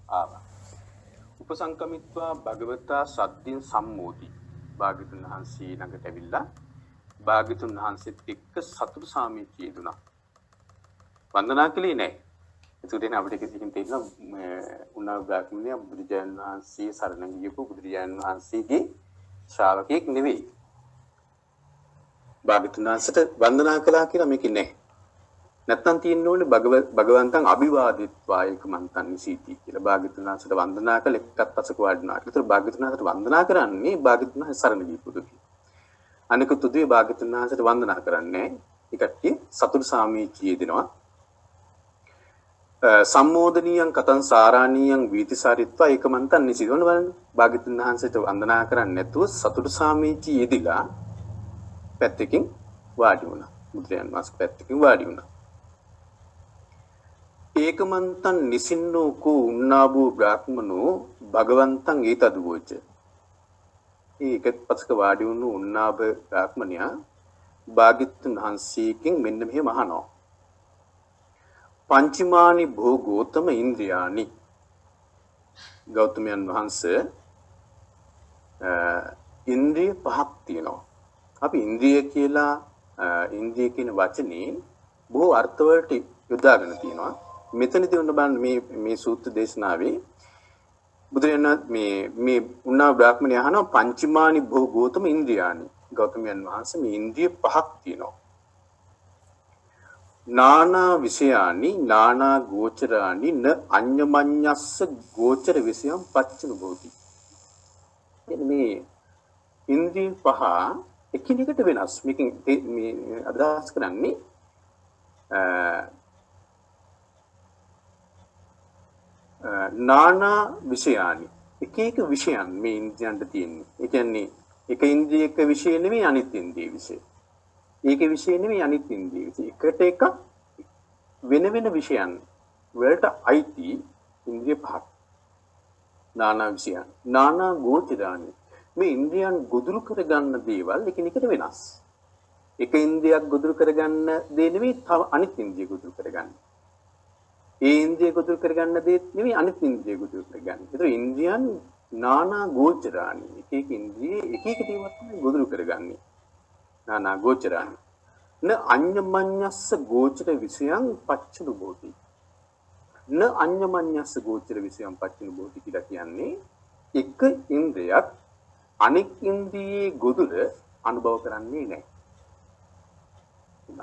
ආවා. උපසංකමිත්වා භගවතා සද්දින් සම්මෝති. භාග්‍යතුන් වහන්සේ ළඟට ඇවිල්ලා භාග්‍යතුන් වහන්සේත් එක්ක සතුටු සාමිච්චිය දුනා. වන්දනා කළේ නැහැ. ඒකට එන අපිට කිසිකින් තේරෙනවා උනා බ්‍රාහ්මණය බුදුරජාණන් වහන්සේ සරණ ගියපු බුදුරජාණන් වහන්සේගේ ශ්‍රාවකෙක් නෙවෙයි. භාග්‍යතුන් වහන්සේට වන්දනා කළා කියලා මේක නැහැ. නැත්තම් තියෙන්න ඕනේ භගවන්තං අභිවාදිත්වා ඒකමන්තං නිසීති කියලා. භාග්‍යතුන් වහන්සේට වන්දනා කළ එකත් පසක වඩනවා. ඒතර භාග්‍යතුන් වහන්සේට වන්දනා කරන්නේ භාග්‍යතුන් වහන්සේ සරණ ගියපු දුකේ. අනිකුත් උදේ භාග්‍යතුන් වහන්සේට වන්දනා කරන්නේ ඒ කට්ටිය සතුරු සාමීචියේ දෙනවා. සම්මෝදනීයං කතං සාරාණීයං වීතිසාරිත්වා ඒකමන්තං නිසීති. ඔන්න බලන්න. භාග්‍යතුන් වහන්සේට වන්දනා කරන්නේ නැතුව සතුරු සාමීචියේ යෙදিলা පැත්තකින් වාඩි වුණා. බුදුරජාණන් වහන්සේ පැත්තකින් වාඩි වුණා. ඒකමන්තං නිසින්නෝ කෝ උන්නාබෝ බ්‍රාහ්මනෝ භගවන්තං ඒතදුවෝච. ඒකත් පසක වාඩි වුණු උන්නාබ බ්‍රාහ්මණයා භාග්‍යවතුන් වහන්සේගෙන් මෙන්න මෙහෙම අහනවා. පංචමානි භෝගෝතම ඉන්ද්‍රියානි. ගෞතමයන් වහන්සේ ඉන්ද්‍රිය පහක් තියෙනවා. අපි ඉන්ද්‍රිය කියලා ඉන්ද්‍රිය කියන වචනේ බොහෝ අර්ථවලට යොදාගෙන තියෙනවා. මෙතනදී උන්න බලන්න මේ සූත්‍ර දේශනාවේ බුදුරජාණන් මේ උන්නා බ්‍රාහ්මණය අහනවා පංචමානි භෝගෝතම ඉන්ද්‍රියානි. ගෞතමයන් වහන්සේ මේ ඉන්ද්‍රිය පහක් තියෙනවා. නානා විෂයානි නානා ගෝචරානි න අඤ්ඤමඤ්ඤස්ස ගෝචර විෂයම් පච්චන භෝති. මේ ඉන්ද්‍රිය පහ එකිනෙකට වෙනස්. මේකෙන් මේ අදහස් කරන්නේ නානා විෂයානි එක එක විෂයන් මේ ඉන්ද්‍රියන්ට තියෙන්නේ. ඒ කියන්නේ එක ඉන්ද්‍රියක විෂය නෙමෙයි අනිත් ඉන්ද්‍රිය විෂය. ඒකේ විෂය නෙමෙයි අනිත් ඉන්ද්‍රිය විෂය. එකට එක වෙන වෙන විෂයන් වලට අයිති ඉන්ද්‍රිය පහක්. නානා විෂයන්. නානා ගෝචරානි. මේ ඉන්ද්‍රියන් ගොදුරු කරගන්න දේවල් එකිනෙකට වෙනස්. එක ඉන්ද්‍රියක් ගොදුරු කරගන්න දේ නෙමෙයි තව අනිත් ඉන්ද්‍රිය ගොදුරු කරගන්න. ඒ ඉන්ද්‍රිය ගොදුරු කරගන්න දේ නෙමෙයි අනිත් ඉන්ද්‍රිය ගොදුරු කරගන්න. ඒතර ඉන්ද්‍රියන් නානා ගෝචරානි. එක එක ඉන්ද්‍රිය එක එක දේවල් තමයි ගොදුරු කරගන්නේ. නානා ගෝචරානි. න අඤ්ඤමඤ්ඤස්ස ගෝචර විෂයං පච්චන භෝති. න අඤ්ඤමඤ්ඤස්ස ගෝචර විෂයං පච්චන භෝති කියලා කියන්නේ එක ඉන්ද්‍රියක් අනෙක් ඉන්ද්‍රියේ ගොදුර අනුභව කරන්නේ නැහැ.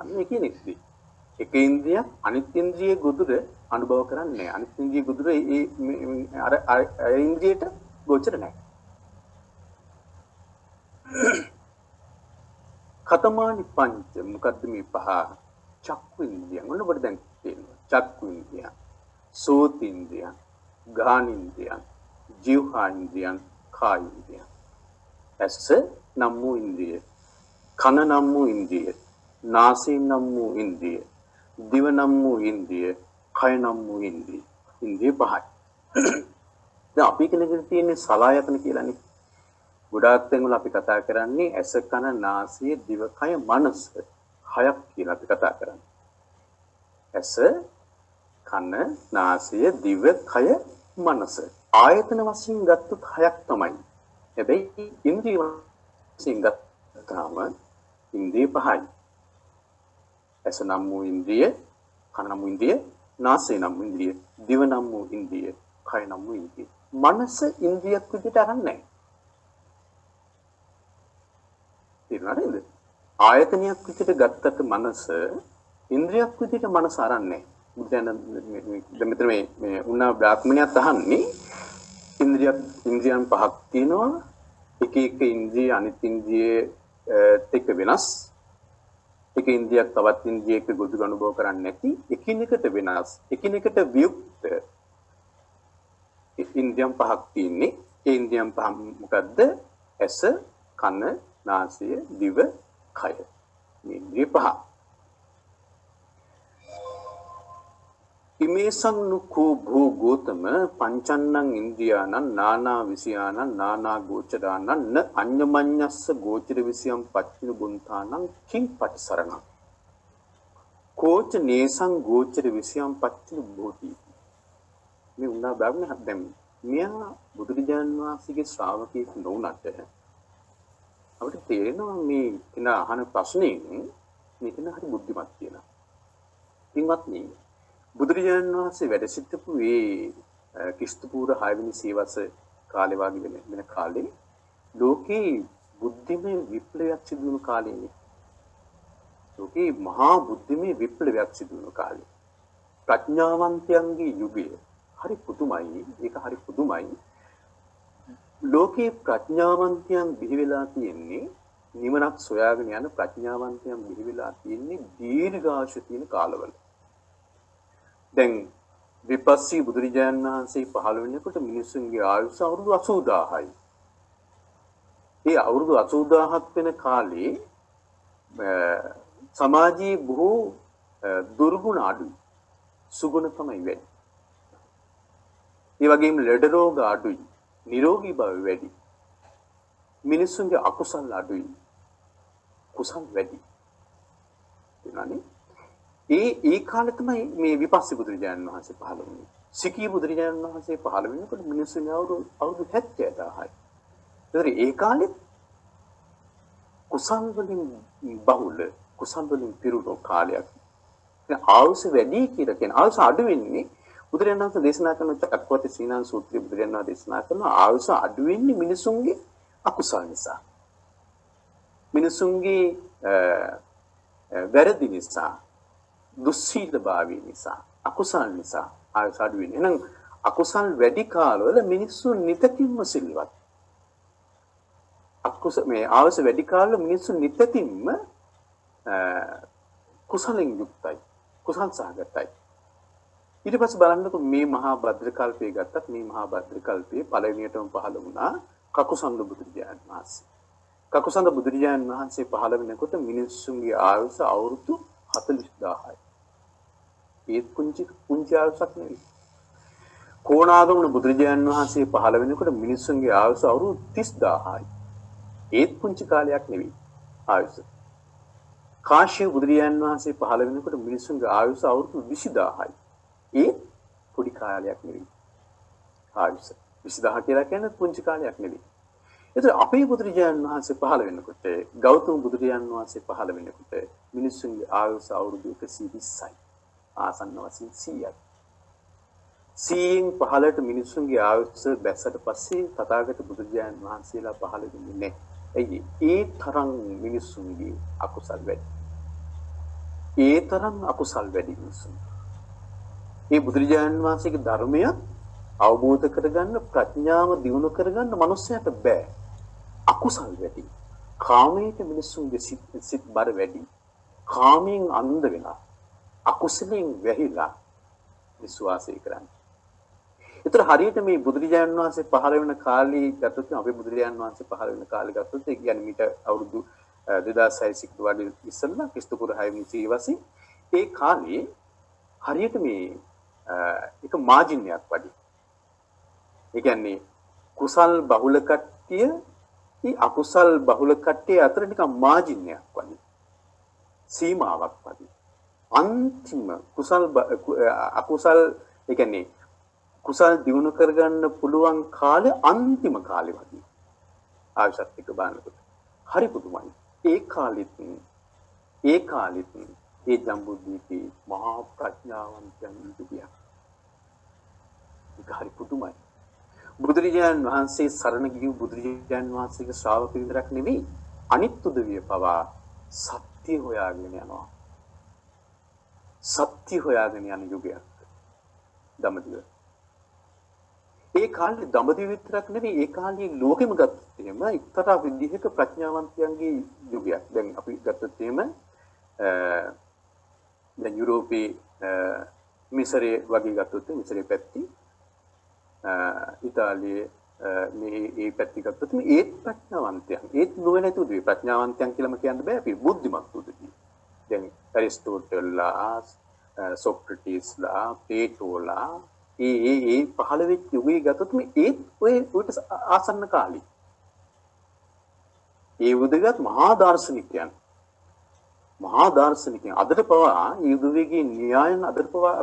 මේ කියන්නේ එක ඉන්ද්‍රියක් අනිත් ඉන්ද්‍රියේ ගොදුර අනුභව කරන්නේ නැහැ. අනිත් ඉන්ද්‍රියේ ගොදුර අර ඉන්ද්‍රියට ගෝචර නැහැ. කතමානි පංච මොකද්ද මේ පහ? චක්කු ඉන්ද්‍රියන්. ඔන්න ඔබට දැන් තේරෙනවා. චක්කු ඉන්ද්‍රියන්, සෝත ඉන්ද්‍රියන්, ගාන ඉන්ද්‍රියන්, ජීවහා ඉන්ද්‍රියන්, කාය ඉන්ද්‍රියන්. ඇස නම් වූ ඉන්ද්‍රිය, කන නම් වූ ඉන්ද්‍රිය, නාසය නම් වූ ඉන්ද්‍රිය, දිව නම් වූ ඉන්ද්‍රිය, කය නම් වූ ඉන්ද්‍රිය. ඉන්ද්‍රිය පහයි. දැන් අපි කෙනෙකුට තියෙන්නේ සලායතන කියලානේ. ගොඩාක් තැන්වල අපි කතා කරන්නේ ඇස කන නාසය දිව කය මනස හයක් කියලා අපි කතා කරන්නේ. ඇස කන නාසය දිව කය මනස ආයතන වශයෙන් ගත්තොත් හයක් තමයි. හැබැයි ඉන්ද්‍රිය වශයෙන් ගත්තාම ඉන්ද්‍රිය පහයි. ඇස නම් වූ ඉන්ද්‍රිය, කන නම් වූ ඉන්ද්‍රිය, නාසය නම් වූ ඉන්ද්‍රිය, දිව නම් වූ ඉන්ද්‍රිය, කය නම් වූ ඉන්ද්‍රිය. මනස ඉන්ද්‍රියක් විදිහට අරන් නැහැ. තේරුණාද? ආයතනයක් විදිහට ගත්තට මනස ඉන්ද්‍රියක් විදිහට මනස අරන් නැහැ. බුදුන් මෙතන මේ උනා බ්‍රාහ්මණයත් අහන්නේ ඉන්ද්‍රියන් පහක් තියෙනවා. එක එක ඉන්ද්‍රිය අනිත් ඉන්ද්‍රියට එක්ක වෙනස්. එක ඉන්ද්‍රියක් තවත් ඉන්ද්‍රියක ගොදුරු අනුභව කරන්නේ නැති එකිනෙකට වෙනස් එකිනෙකට වියුක්ත ඉන්ද්‍රියන් පහක් තියෙන්නේ. ඒ ඉන්ද්‍රියන් පහ මොකද්ද? ඇස, කන, නාසය, දිව, කය. මේ ඉන්ද්‍රිය පහ. ඉමේසං නුකෝ භෝගෝතම පංචන්නං ඉන්ද්‍රියානං නානා විෂයානං නානා ගෝචරානං න අඤ්ඤමඤ්ඤස්ස ගෝචර විෂයං පච්චින බුන්තානං කිං පටිසරණං කෝච නේසං ගෝචර විෂයං පච්චින භෝති. මේ උන්නා බ්‍රාහ්මණ දැන් මෙයා බුදුරජාණන් වහන්සේගේ ශ්‍රාවකයෙක් නොවුනට අපිට තේරෙනවා මේ කෙන අහන ප්‍රශ්නේ මෙතන හරි බුද්ධිමත් කියලා. පින්වත්නි බුදුරජාණන් වහන්සේ වැඩ සිටපු ඒ ක්‍රිස්තුපූර්ව 6 වෙනි සියවස කාලේ වගේ වෙන කාලේ ලෝකේ බුද්ධිමය විප්ලවයක් සිදු වුණු කාලේනේ. ලෝකේ මහා බුද්ධිමය විප්ලවයක් සිදු වුණු කාලේ. ප්‍රඥාවන්තයන්ගේ යුගය හරි පුදුමයි. ඒක හරි පුදුමයි. ලෝකේ ප්‍රඥාවන්තයන් බිහි වෙලා තියෙන්නේ නිවනක් සොයාගෙන යන ප්‍රඥාවන්තයන් බිහි වෙලා තියෙන්නේ දීර්ඝායුෂ තියෙන කාලවල. දැන් විපස්සී බුදුරජාණන් වහන්සේ පහළ වෙනකොට මිනිස්සුන්ගේ ආයුෂ අවුරුදු 80000යි. ඒ අවුරුදු 80000ක් වෙන කාලේ සමාජයේ බොහෝ දුර්ගුණ අඩුයි. සුගුණ තමයි වැඩි. ඒ වගේම ලෙඩ රෝග අඩුයි. නිරෝගී බව වැඩි. මිනිස්සුන්ගේ අකුසල් අඩුයි. කුසල් වැඩි. එනනේ ඒ කාලේ තමයි මේ විපස්සී බුදුරජාණන් වහන්සේ පහළ වුණේ. සිකී බුදුරජාණන් වහන්සේ පහළ වෙනකොට මිනිස්සුන්ගේ අවුරුදු 70000යි. ඒතර ඒ කාලෙත් කුසල් වලින් බහුල කුසල් වලින් පිරුණු කාලයක්. දැන් ආයුෂ වැඩි කියලා කියන ආයුෂ අඩු වෙන්නේ බුදුරජාණන් වහන්සේ දේශනා කරන චක්කවර්ති සීනාන් සූත්‍රයේ බුදුරජාණන් වහන්සේ දේශනා කරන ආයුෂ අඩු වෙන්නේ මිනිසුන්ගේ අකුසල් නිසා. මිනිසුන්ගේ වැරදි නිසා, දුස්සීලභාවය නිසා, අකුසල් නිසා ආයුෂ අඩු වෙන්නේ. එහෙනම් අකුසල් වැඩි කාලවල මිනිස්සු නිතකින්ම සිල්වත්. මේ ආයුෂ වැඩි කාලවල මිනිස්සු නිතකින්ම කුසලෙන් යුක්තයි. කුසල් සහගතයි. ඊට පස්සේ බලන්නකො මේ මහා භද්‍ර කල්පයේ ගත්තත් මේ මහා භද්‍ර කල්පයේ පළවෙනියටම පහළ වුණා කකුසඳ බුදුරජාණන් වහන්සේ. කකුසඳ බුදුරජාණන් වහන්සේ පහළ වෙනකොට මිනිස්සුන්ගේ ආයුෂ අවුරුදු 40000යි. ඒත් පුංචි ආයුෂක් නෙවෙයි. කොණාගමන බුදුරජාණන් වහන්සේ පහළ වෙනකොට මිනිස්සුන්ගේ ආයුෂ අවුරුදු 30000යි. ඒත් පුංචි කාලයක් නෙවෙයි ආයුෂ. කාශ්‍යප බුදුරජාණන් වහන්සේ පහළ වෙනකොට මිනිස්සුන්ගේ ආයුෂ අවුරුදු 20000යි. ඒ පොඩි කාලයක් නෙවෙයි. ආයුෂ 20000 කියලා කියන්නේ පුංචි කාලයක් නෙවෙයි. ඒතර අපේ බුදුරජාණන් වහන්සේ පහළ වෙනකොට ගෞතම බුදුරජාණන් වහන්සේ පහළ වෙනකොට මිනිස්සුන්ගේ ආයුෂ අවුරුදු 120යි. ආසන්න වශයෙන් 100යි. 100න් පහළට මිනිස්සුන්ගේ ආයුෂ බැස්සට පස්සේ තථාගත බුදුරජාණන් වහන්සේලා පහළ වෙන්නේ නැහැ. ඇයි? ඒ තරම් මිනිස්සුන්ගේ අකුසල් වැඩි. ඒ තරම් අකුසල් වැඩි මිනිස්සුන්. මේ බුදුරජාණන් වහන්සේගේ ධර්මය අවබෝධ කරගන්න ප්‍රඥාව දියුණු කරගන්න මනුස්සයට බෑ. අකුසල් වැඩි. කාමයේ මිනිස්සුන්ගේ සිත් බර වැඩි. කාමයෙන් අන්ධ වෙලා අකුසලෙන් වැහිලා විශ්වාසය කරන්නේ. ඒතර හරියට මේ බුදුරජාණන් වහන්සේ පහළ වෙන කාලේ ගත්තොත් අපේ බුදුරජාණන් වහන්සේ පහළ වෙන කාලේ ගත්තොත් ඒ කියන්නේ මීට අවුරුදු 2600 කට වඩා ඉස්සෙල්ලා ක්‍රිස්තුපූර්ව 6 වෙනි සියවසේ ඒ කාලේ හරියට මේ එක මාජින්යක් වගේ. ඒ කියන්නේ කුසල් බහුල කට්ටිය ඊ අකුසල් බහුල කට්ටිය අතර නිකන් මාජින්යක් වගේ. සීමාවක් වගේ. අන්තිම කුසල් අකුසල් ඒ කියන්නේ කුසල් දිනු කරගන්න පුළුවන් කාලේ අන්තිම කාලේ වගේ. ආයුෂත් එක්ක බලනකොට හරි පුදුමයි. ඒ කාලෙත් ඒ ජම්බුද්දීපේ මහා ප්‍රඥාවන්තයන් ඉදිරිය. ඒක හරි පුදුමයි. බුදුරජාණන් වහන්සේ සරණ ගිය බුදුරජාණන් වහන්සේගේ ශ්‍රාවක විතරක් නෙවෙයි අනිත් උදවිය පවා සත්‍ය හොයාගෙන යනවා. සත්‍ය හොයාගෙන යන යුගයක් දඹදිව. ඒ කාලේ දඹදිව විතරක් නෙවෙයි ඒ කාලේ ලෝකෙම ගත්තොත් එහෙම එක්තරා විදිහක ප්‍රඥාවන්තයන්ගේ යුගයක්. දැන් අපි ගත්තොත් එහෙම දැන් යුරෝපයේ මිසරේ වගේ ගත්තොත් මිසරේ පැත්තේ ඉතාලියේ මේ පැත්තේ ගත්තොත් ඒත් ප්‍රඥාවන්තයන් ඒත් නොවැනතු උදේ ප්‍රඥාවන්තයන් කියලාම කියන්න බෑ අපි බුද්ධිමත් උදේ. දැන් ඇරිස්ටෝටල්ලා සොක්‍රටිස්ලා ප්ලේටෝලා ඒ පහළ වෙච්ච යුගයේ ගත්තොත් ඒත් ඔයට ආසන්න කාලේ ඒ උදගත් මහා දාර්ශනිකයන් මහා දාර්ශනිකයන් අදට පවා යුදවිගේ න්‍යායන් අදට පවා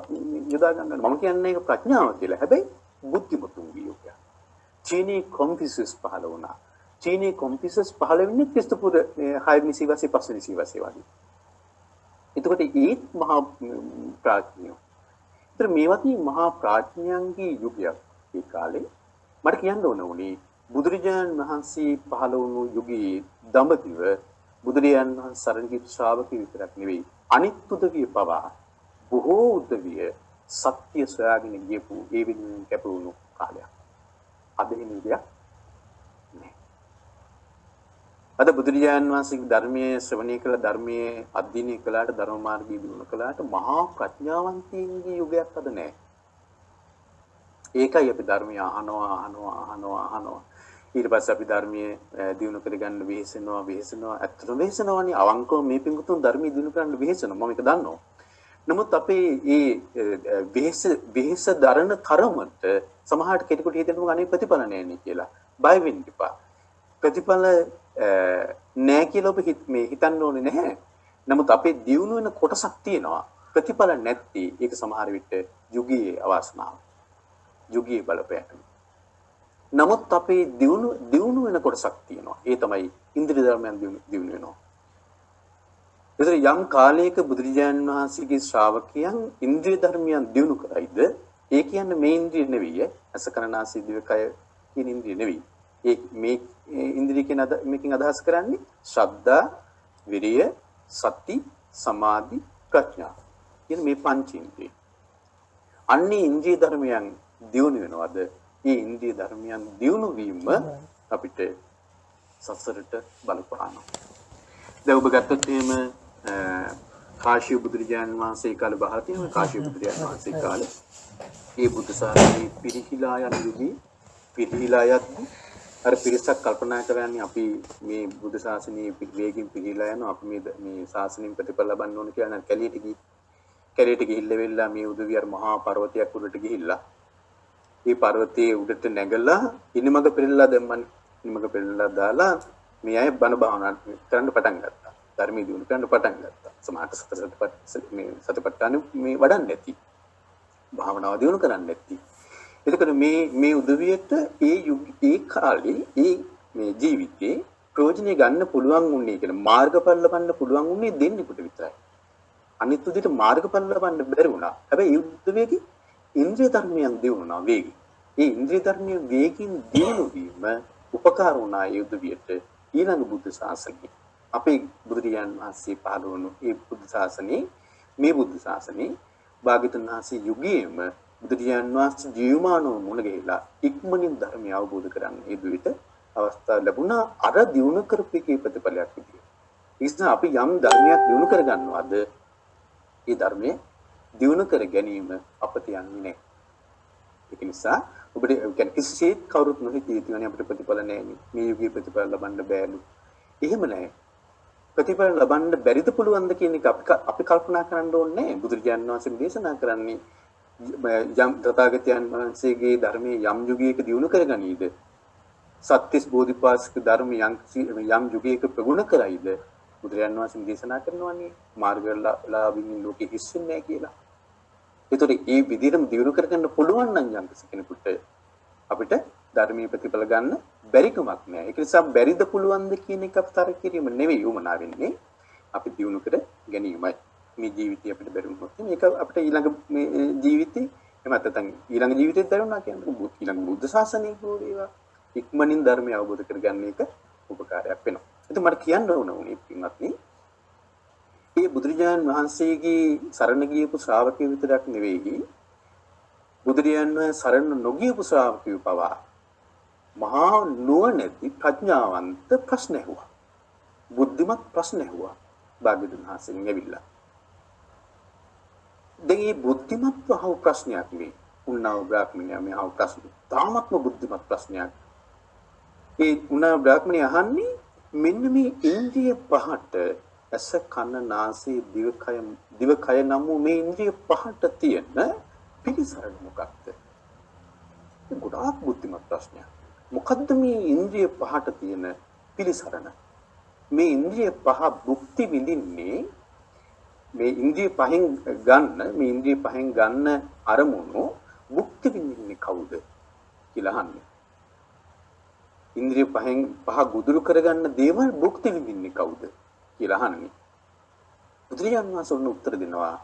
යොදා ගන්නවා. මම කියන්නේ ඒක ප්‍රඥාව කියලා. හැබැයි බුද්ධිමතුන්ගේ යුගය. චීනී කොන්ෆියුසියස් පහළ වුණා. චීනී කොන්ෆියුසියස් පහළ වෙන්නේ ක්‍රිස්තුපුර 6 වෙනි සියවසේ 5 වෙනි සියවසේ වගේ. එතකොට ඒත් මහා ප්‍රඥාව. ඒතර මේවත් මහා ප්‍රඥයන්ගේ යුගයක් ඒ කාලේ. මට කියන්න ඕන උනේ බුදුරජාණන් වහන්සේ පහළ වුණු යුගයේ දඹදිව බුදුරජාණන් වහන්සේ සරණ ගිය ශ්‍රාවකයෝ විතරක් නෙවෙයි අනිත් උදවිය පවා බොහෝ උදවිය සත්‍ය සොයාගෙන ගියපු ඒ වෙනුවෙන් කැපවුණු කාලයක්. අද එහෙම දෙයක් නැහැ. අද බුදුරජාණන් වහන්සේගේ ධර්මයේ ශ්‍රවණය කළ ධර්මයේ අධ්‍යයනය කළාට ධර්ම මාර්ගයේ දිනු කළාට මහා ප්‍රඥාවන්තයින්ගේ යුගයක් අද නැහැ. ඒකයි අපි ධර්මය අහනවා. ඊට පස්සේ අපි ධර්මයේ දිනු කරගන්න වෙහෙසෙනවා. ඇත්තටම වෙහෙසනවානේ. අවංකව මේ පිංගුතුන් ධර්මයේ දිනු කරන්න වෙහෙසනවා. මම ඒක දන්නවා. නමුත් අපේ මේ වෙහෙස දරන තරමට සමහරට කෙනෙකුට හිතෙනවා අනේ ප්‍රතිඵල නැහැ කියලා. බය වෙන්න එපා. ප්‍රතිඵල නැහැ කියලා ඔබ හිතන්න ඕනේ නැහැ. නමුත් අපේ දියුණු වෙන කොටසක් තියෙනවා. ප්‍රතිඵල නැති ඒක සමහර විට යුගයේ අවාසනාව. යුගයේ බලපෑම. නමුත් අපේ දියුණු වෙන කොටසක් තියෙනවා. ඒ තමයි ඉන්ද්‍රිය ධර්මයන් දියුණු වෙනවා. ඒතර යම් කාලයක බුදුරජාණන් වහන්සේගේ ශ්‍රාවකයන් ඉන්ද්‍රිය ධර්මයන් දියුණු කරයිද ඒ කියන්නේ මේ ඉන්ද්‍රිය නෙවෙයි. අසකරණාසී දිවකය කියන ඉන්ද්‍රිය නෙවෙයි. මේ ඉන්ද්‍රිය කියන මේකෙන් අදහස් කරන්නේ ශ්‍රද්ධා, විරිය, සති, සමාධි, ප්‍රඥා කියන මේ පංච ඉන්ද්‍රිය. අන්නේ ඉන්ද්‍රිය ධර්මයන් දියුණු වෙනවද? මේ ඉන්ද්‍රිය ධර්මයන් දියුණු වීම අපිට සසරට බලපානවා. දැන් ඔබ ගත්තොත් එහෙම කාශ්‍යප බුදුරජාණන් වහන්සේ කාලේ බහලා තියෙන කාශ්‍යප බුදුරජාණන් වහන්සේ කාලේ මේ බුද්ධ ශාසනය පිරිහිලා යන යුගයේ පිරිහිලා යද්දී අර පිරිසක් කල්පනා කරන්නේ අපි මේ බුද්ධ ශාසනයේ වේගින් පිළිලා යනවා අපි මේ ශාසනයෙන් ප්‍රතිඵල ලබන්න ඕන කියලා කැලේට ගිහිල්ලා වෙලා මේ උදවිය අර මහා පර්වතයක් උඩට ගිහිල්ලා මේ පර්වතයේ උඩට නැගලා ඉනිමග පෙරලා දැම්මන් ඉනිමග පෙරලා දාලා මේ අය බණ භාවනා කරන්න පටන් ගත්තා ධර්මයේ දිනු කරන්න පටන් ගත්තා සමාත සතිපට්ඨාන මේ වඩන්නේ නැති භාවනාව දිනු කරන්නේ නැති එතකොට මේ උදවියට ඒ කාලේ මේ ජීවිතේ ප්‍රයෝජනෙ ගන්න පුළුවන් වුණේ කියලා මාර්ගඵල ලබන්න පුළුවන් වුණේ දෙන්නෙකුට විතරයි. අනිත් උදේට මාර්ගඵල ලබන්න බැරි වුණා. හැබැයි ඒ උදවියගේ ඉන්ද්‍රිය ධර්මයන් දිනුනා වේගි. ඒ ඉන්ද්‍රිය ධර්මයේ වේගින් දිනු වීම උපකාර වුණා ඒ උදවියට ඊළඟ බුද්ධ ශාසනයේ. අපේ බුදුරජාණන් වහන්සේ පහළ වුණු ඒ බුද්ධ ශාසනයේ මේ බුද්ධ ශාසනයේ භාග්‍යවතුන් වහන්සේ යුගයේම බුදුරජාණන් වහන්සේ ජීවමානව මුණ ගැහිලා ඉක්මනින් ධර්මය අවබෝධ කරගන්න ඒ දුවිට අවස්ථාව ලැබුණා අර දිනු කරපේකේ ප්‍රතිඵලයක් විදියට. ඒ නිසා අපි යම් ධර්මයක් දිනු කරගන්නවද ඒ ධර්මයේ දිනු කර ගැනීම අපට යන්නේ නැහැ. ඒක නිසා ඔබට කියන්නේ කිසිසේත් කවුරුත් නොහිතී තියෙන්නේ අපිට ප්‍රතිඵල නැහැ මේ යුගයේ ප්‍රතිඵල ලබන්න බෑලු. එහෙම නැහැ. ප්‍රතිඵල ලබන්න බැරිද පුළුවන්ද කියන එක අපි කල්පනා කරන්න ඕනේ නැහැ. බුදුරජාණන් වහන්සේ දේශනා කරන්නේ යම් තථාගතයන් වහන්සේගේ ධර්මයේ යම් යුගයක දිනු කරගනීද සත්‍තිස් බෝධිපාශික ධර්ම යම් යුගයක ප්‍රගුණ කරයිද බුදුරජාණන් වහන්සේ දේශනා කරනවානේ මාර්ගලාභින් ලෝකෙ හිස්සෙන්නේ නැහැ කියලා. ඒතකොට මේ විදිහටම දිනු කරගන්න පුළුවන් නම් යම් කෙනෙකුට අපිට ධර්මයේ ප්‍රතිඵල ගන්න බැරිකමක් නැහැ. ඒක නිසා බැරිද පුළුවන්ද කියන එක අපතර කිරීම නෙවෙයි උමනා වෙන්නේ. අපි දිනු කර ගැනීමයි. මේ ජීවිතය අපිට බැරි වුණොත් මේක අපිට ඊළඟ මේ ජීවිතේ එහෙම නැත්නම් ඊළඟ ජීවිතේත් බැරිුණා කියන්නේ ඊළඟ බුද්ධ ශාසනය ඒවා ඉක්මනින් ධර්මය අවබෝධ කරගන්න එක උපකාරයක් වෙනවා. ඉතින් මට කියන්න ඕන උනේ පින්වත්නි මේ බුදුරජාණන් වහන්සේගේ සරණ ගියපු ශ්‍රාවකයෝ විතරක් නෙවෙයි බුදුරජාණන් වහන්සේ සරණ නොගියපු ශ්‍රාවකයෝ පවා මහා නුවණැති ප්‍රඥාවන්ත ප්‍රශ්න ඇහුවා. බුද්ධිමත් ප්‍රශ්න ඇහුවා. භාග්‍යවතුන් වහන්සේගෙන් ඇවිල්ලා දැන් මේ බුද්ධිමත්ව අහපු ප්‍රශ්නයක් මේ උන්නාව බ්‍රාහ්මණයා මේ අහපු ප්‍රශ්න තාමත්ම බුද්ධිමත් ප්‍රශ්නයක්. ඒ උන්නාව බ්‍රාහ්මණයා අහන්නේ මෙන්න මේ ඉන්ද්‍රිය පහට ඇස කන නාසය දිවකය නම් වූ මේ ඉන්ද්‍රිය පහට තියෙන පිළිසරණ මොකක්ද? ඒ ගොඩාක් බුද්ධිමත් ප්‍රශ්නයක්. මොකද්ද මේ ඉන්ද්‍රිය පහට තියෙන පිළිසරණ? මේ ඉන්ද්‍රිය පහ භුක්ති විඳින්නේ මේ ඉන්ද්‍රිය පහෙන් ගන්න අරමුණු භුක්ති විඳින්නේ කවුද කියලා අහන්නේ. ඉන්ද්‍රිය පහ ගොදුරු කරගන්න දේවල් භුක්ති විඳින්නේ කවුද කියලා අහන්නේ. බුදුරජාණන් වහන්සේ උත්තර දෙනවා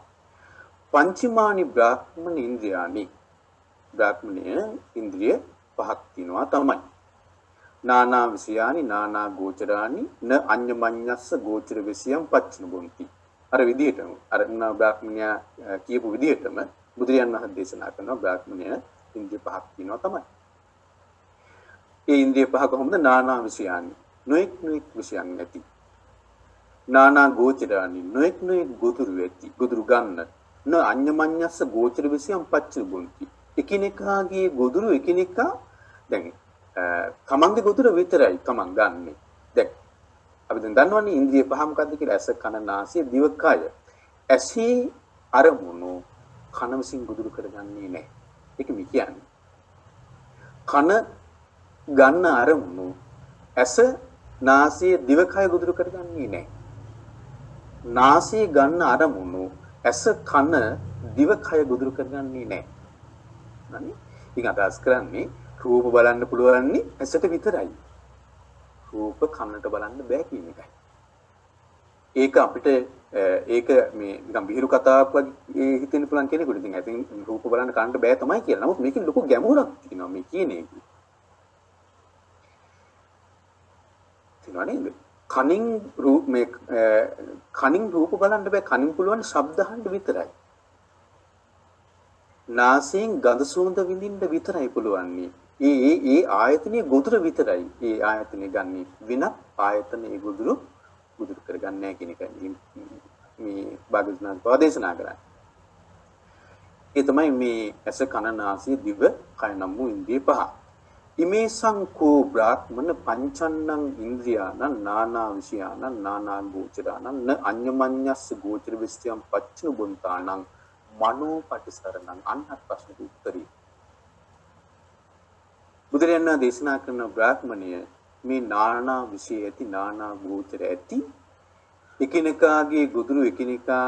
පංචමානි බ්‍රාහ්මණ ඉන්ද්‍රියානි. බ්‍රාහ්මණය ඉන්ද්‍රිය පහක් තියෙනවා තමයි. නානා විෂයානි නානා ගෝචරානි න අඤ්ඤමඤ්ඤස්ස ගෝචර විෂයම් පච්චන බොන්ති. අර විදිහටම අර බ්‍රාහ්මණයා කියපු විදිහටම බුදුරජාණන් වහන්සේ දේශනා කරනවා බ්‍රාහ්මණය ඉන්ද්‍රිය පහක් තියෙනවා තමයි. ඒ ඉන්ද්‍රිය පහ කොහොමද? නානා විෂයානි නොඑක් විෂයන් නැති. නානා ගෝචරානි නොඑක් ගොදුරු ඇති. ගොදුරු ගන්න. න අඤ්ඤමඤ්ඤස්ස ගෝචර විෂයම් පච්චන බොන්ති. එකිනෙකාගේ ගොදුරු එකිනෙකා දැන් තමන්ගේ ගොදුර විතරයි තමන් ගන්නෙ. දැන් අපි දැන් දන්නවනේ ඉන්ද්‍රිය පහ මොකද්ද කියලා. ඇස කන නාසය දිව කය. ඇසී අරමුණු කන විසින් ගොදුරු කරගන්නේ නැහැ. ඒක මේ කියන්නේ. කන ගන්න අරමුණු ඇස නාසය දිව කය ගොදුරු කරගන්නේ නැහැ. නාසය ගන්න අරමුණු ඇස කන දිව කය ගොදුරු කරගන්නේ නැහැ. හරි? ඉතින් අදහස් කරන්නේ රූප බලන්න පුළුවන් නේ ඇසට විතරයි. රූප කනට බලන්න බෑ කියන එකයි. ඒක අපිට ඒක මේ නිකන් බිහිරු කතාවක් වගේ හිතෙන්න පුළුවන් කෙනෙකුට. ඉතින් ඇතින් රූප බලන්න කනට බෑ තමයි කියලා. නමුත් මේකේ ලොකු ගැඹුරක් තියෙනවා මේ කියන එක. තියෙනවා නේද? කනින් රූප බලන්න බෑ. කනින් පුළුවන් ශබ්ද අහන්න විතරයි. නාසයෙන් ගඳ සුවඳ විඳින්න විතරයි පුළුවන්. ඒ ආයතනයේ ගොදුර විතරයි. ඒ ආයතනය ගන්න වෙනත් ආයතනයේ ගොදුරු කරගන්නේ නැහැ කියන එක මේ භාග්‍යවතුන් ප්‍රදේශනා කරන්නේ. ඒ තමයි මේ ඇස කන නාසය දිව කය නම් වූ ඉන්ද්‍රිය පහ. ඉමේ සංකෝ බ්‍රාහ්මන පංචන්නං ඉන්ද්‍රියානං නානා විෂයානං නානා ගෝචරානං න අඤ්ඤමඤ්ඤස්ස ගෝචර විස්ත්‍යම් පච්චු බුන්තානං මනෝ පටිසරණං. අන්නත් ප්‍රශ්නෙට උත්තරී. බුදුරජාණන් දේශනා කරන බ්‍රාහ්මණය මේ නානා විෂය ඇති නානා ගෝචර ඇති එකිනෙකාගේ ගොදුරු එකිනෙකා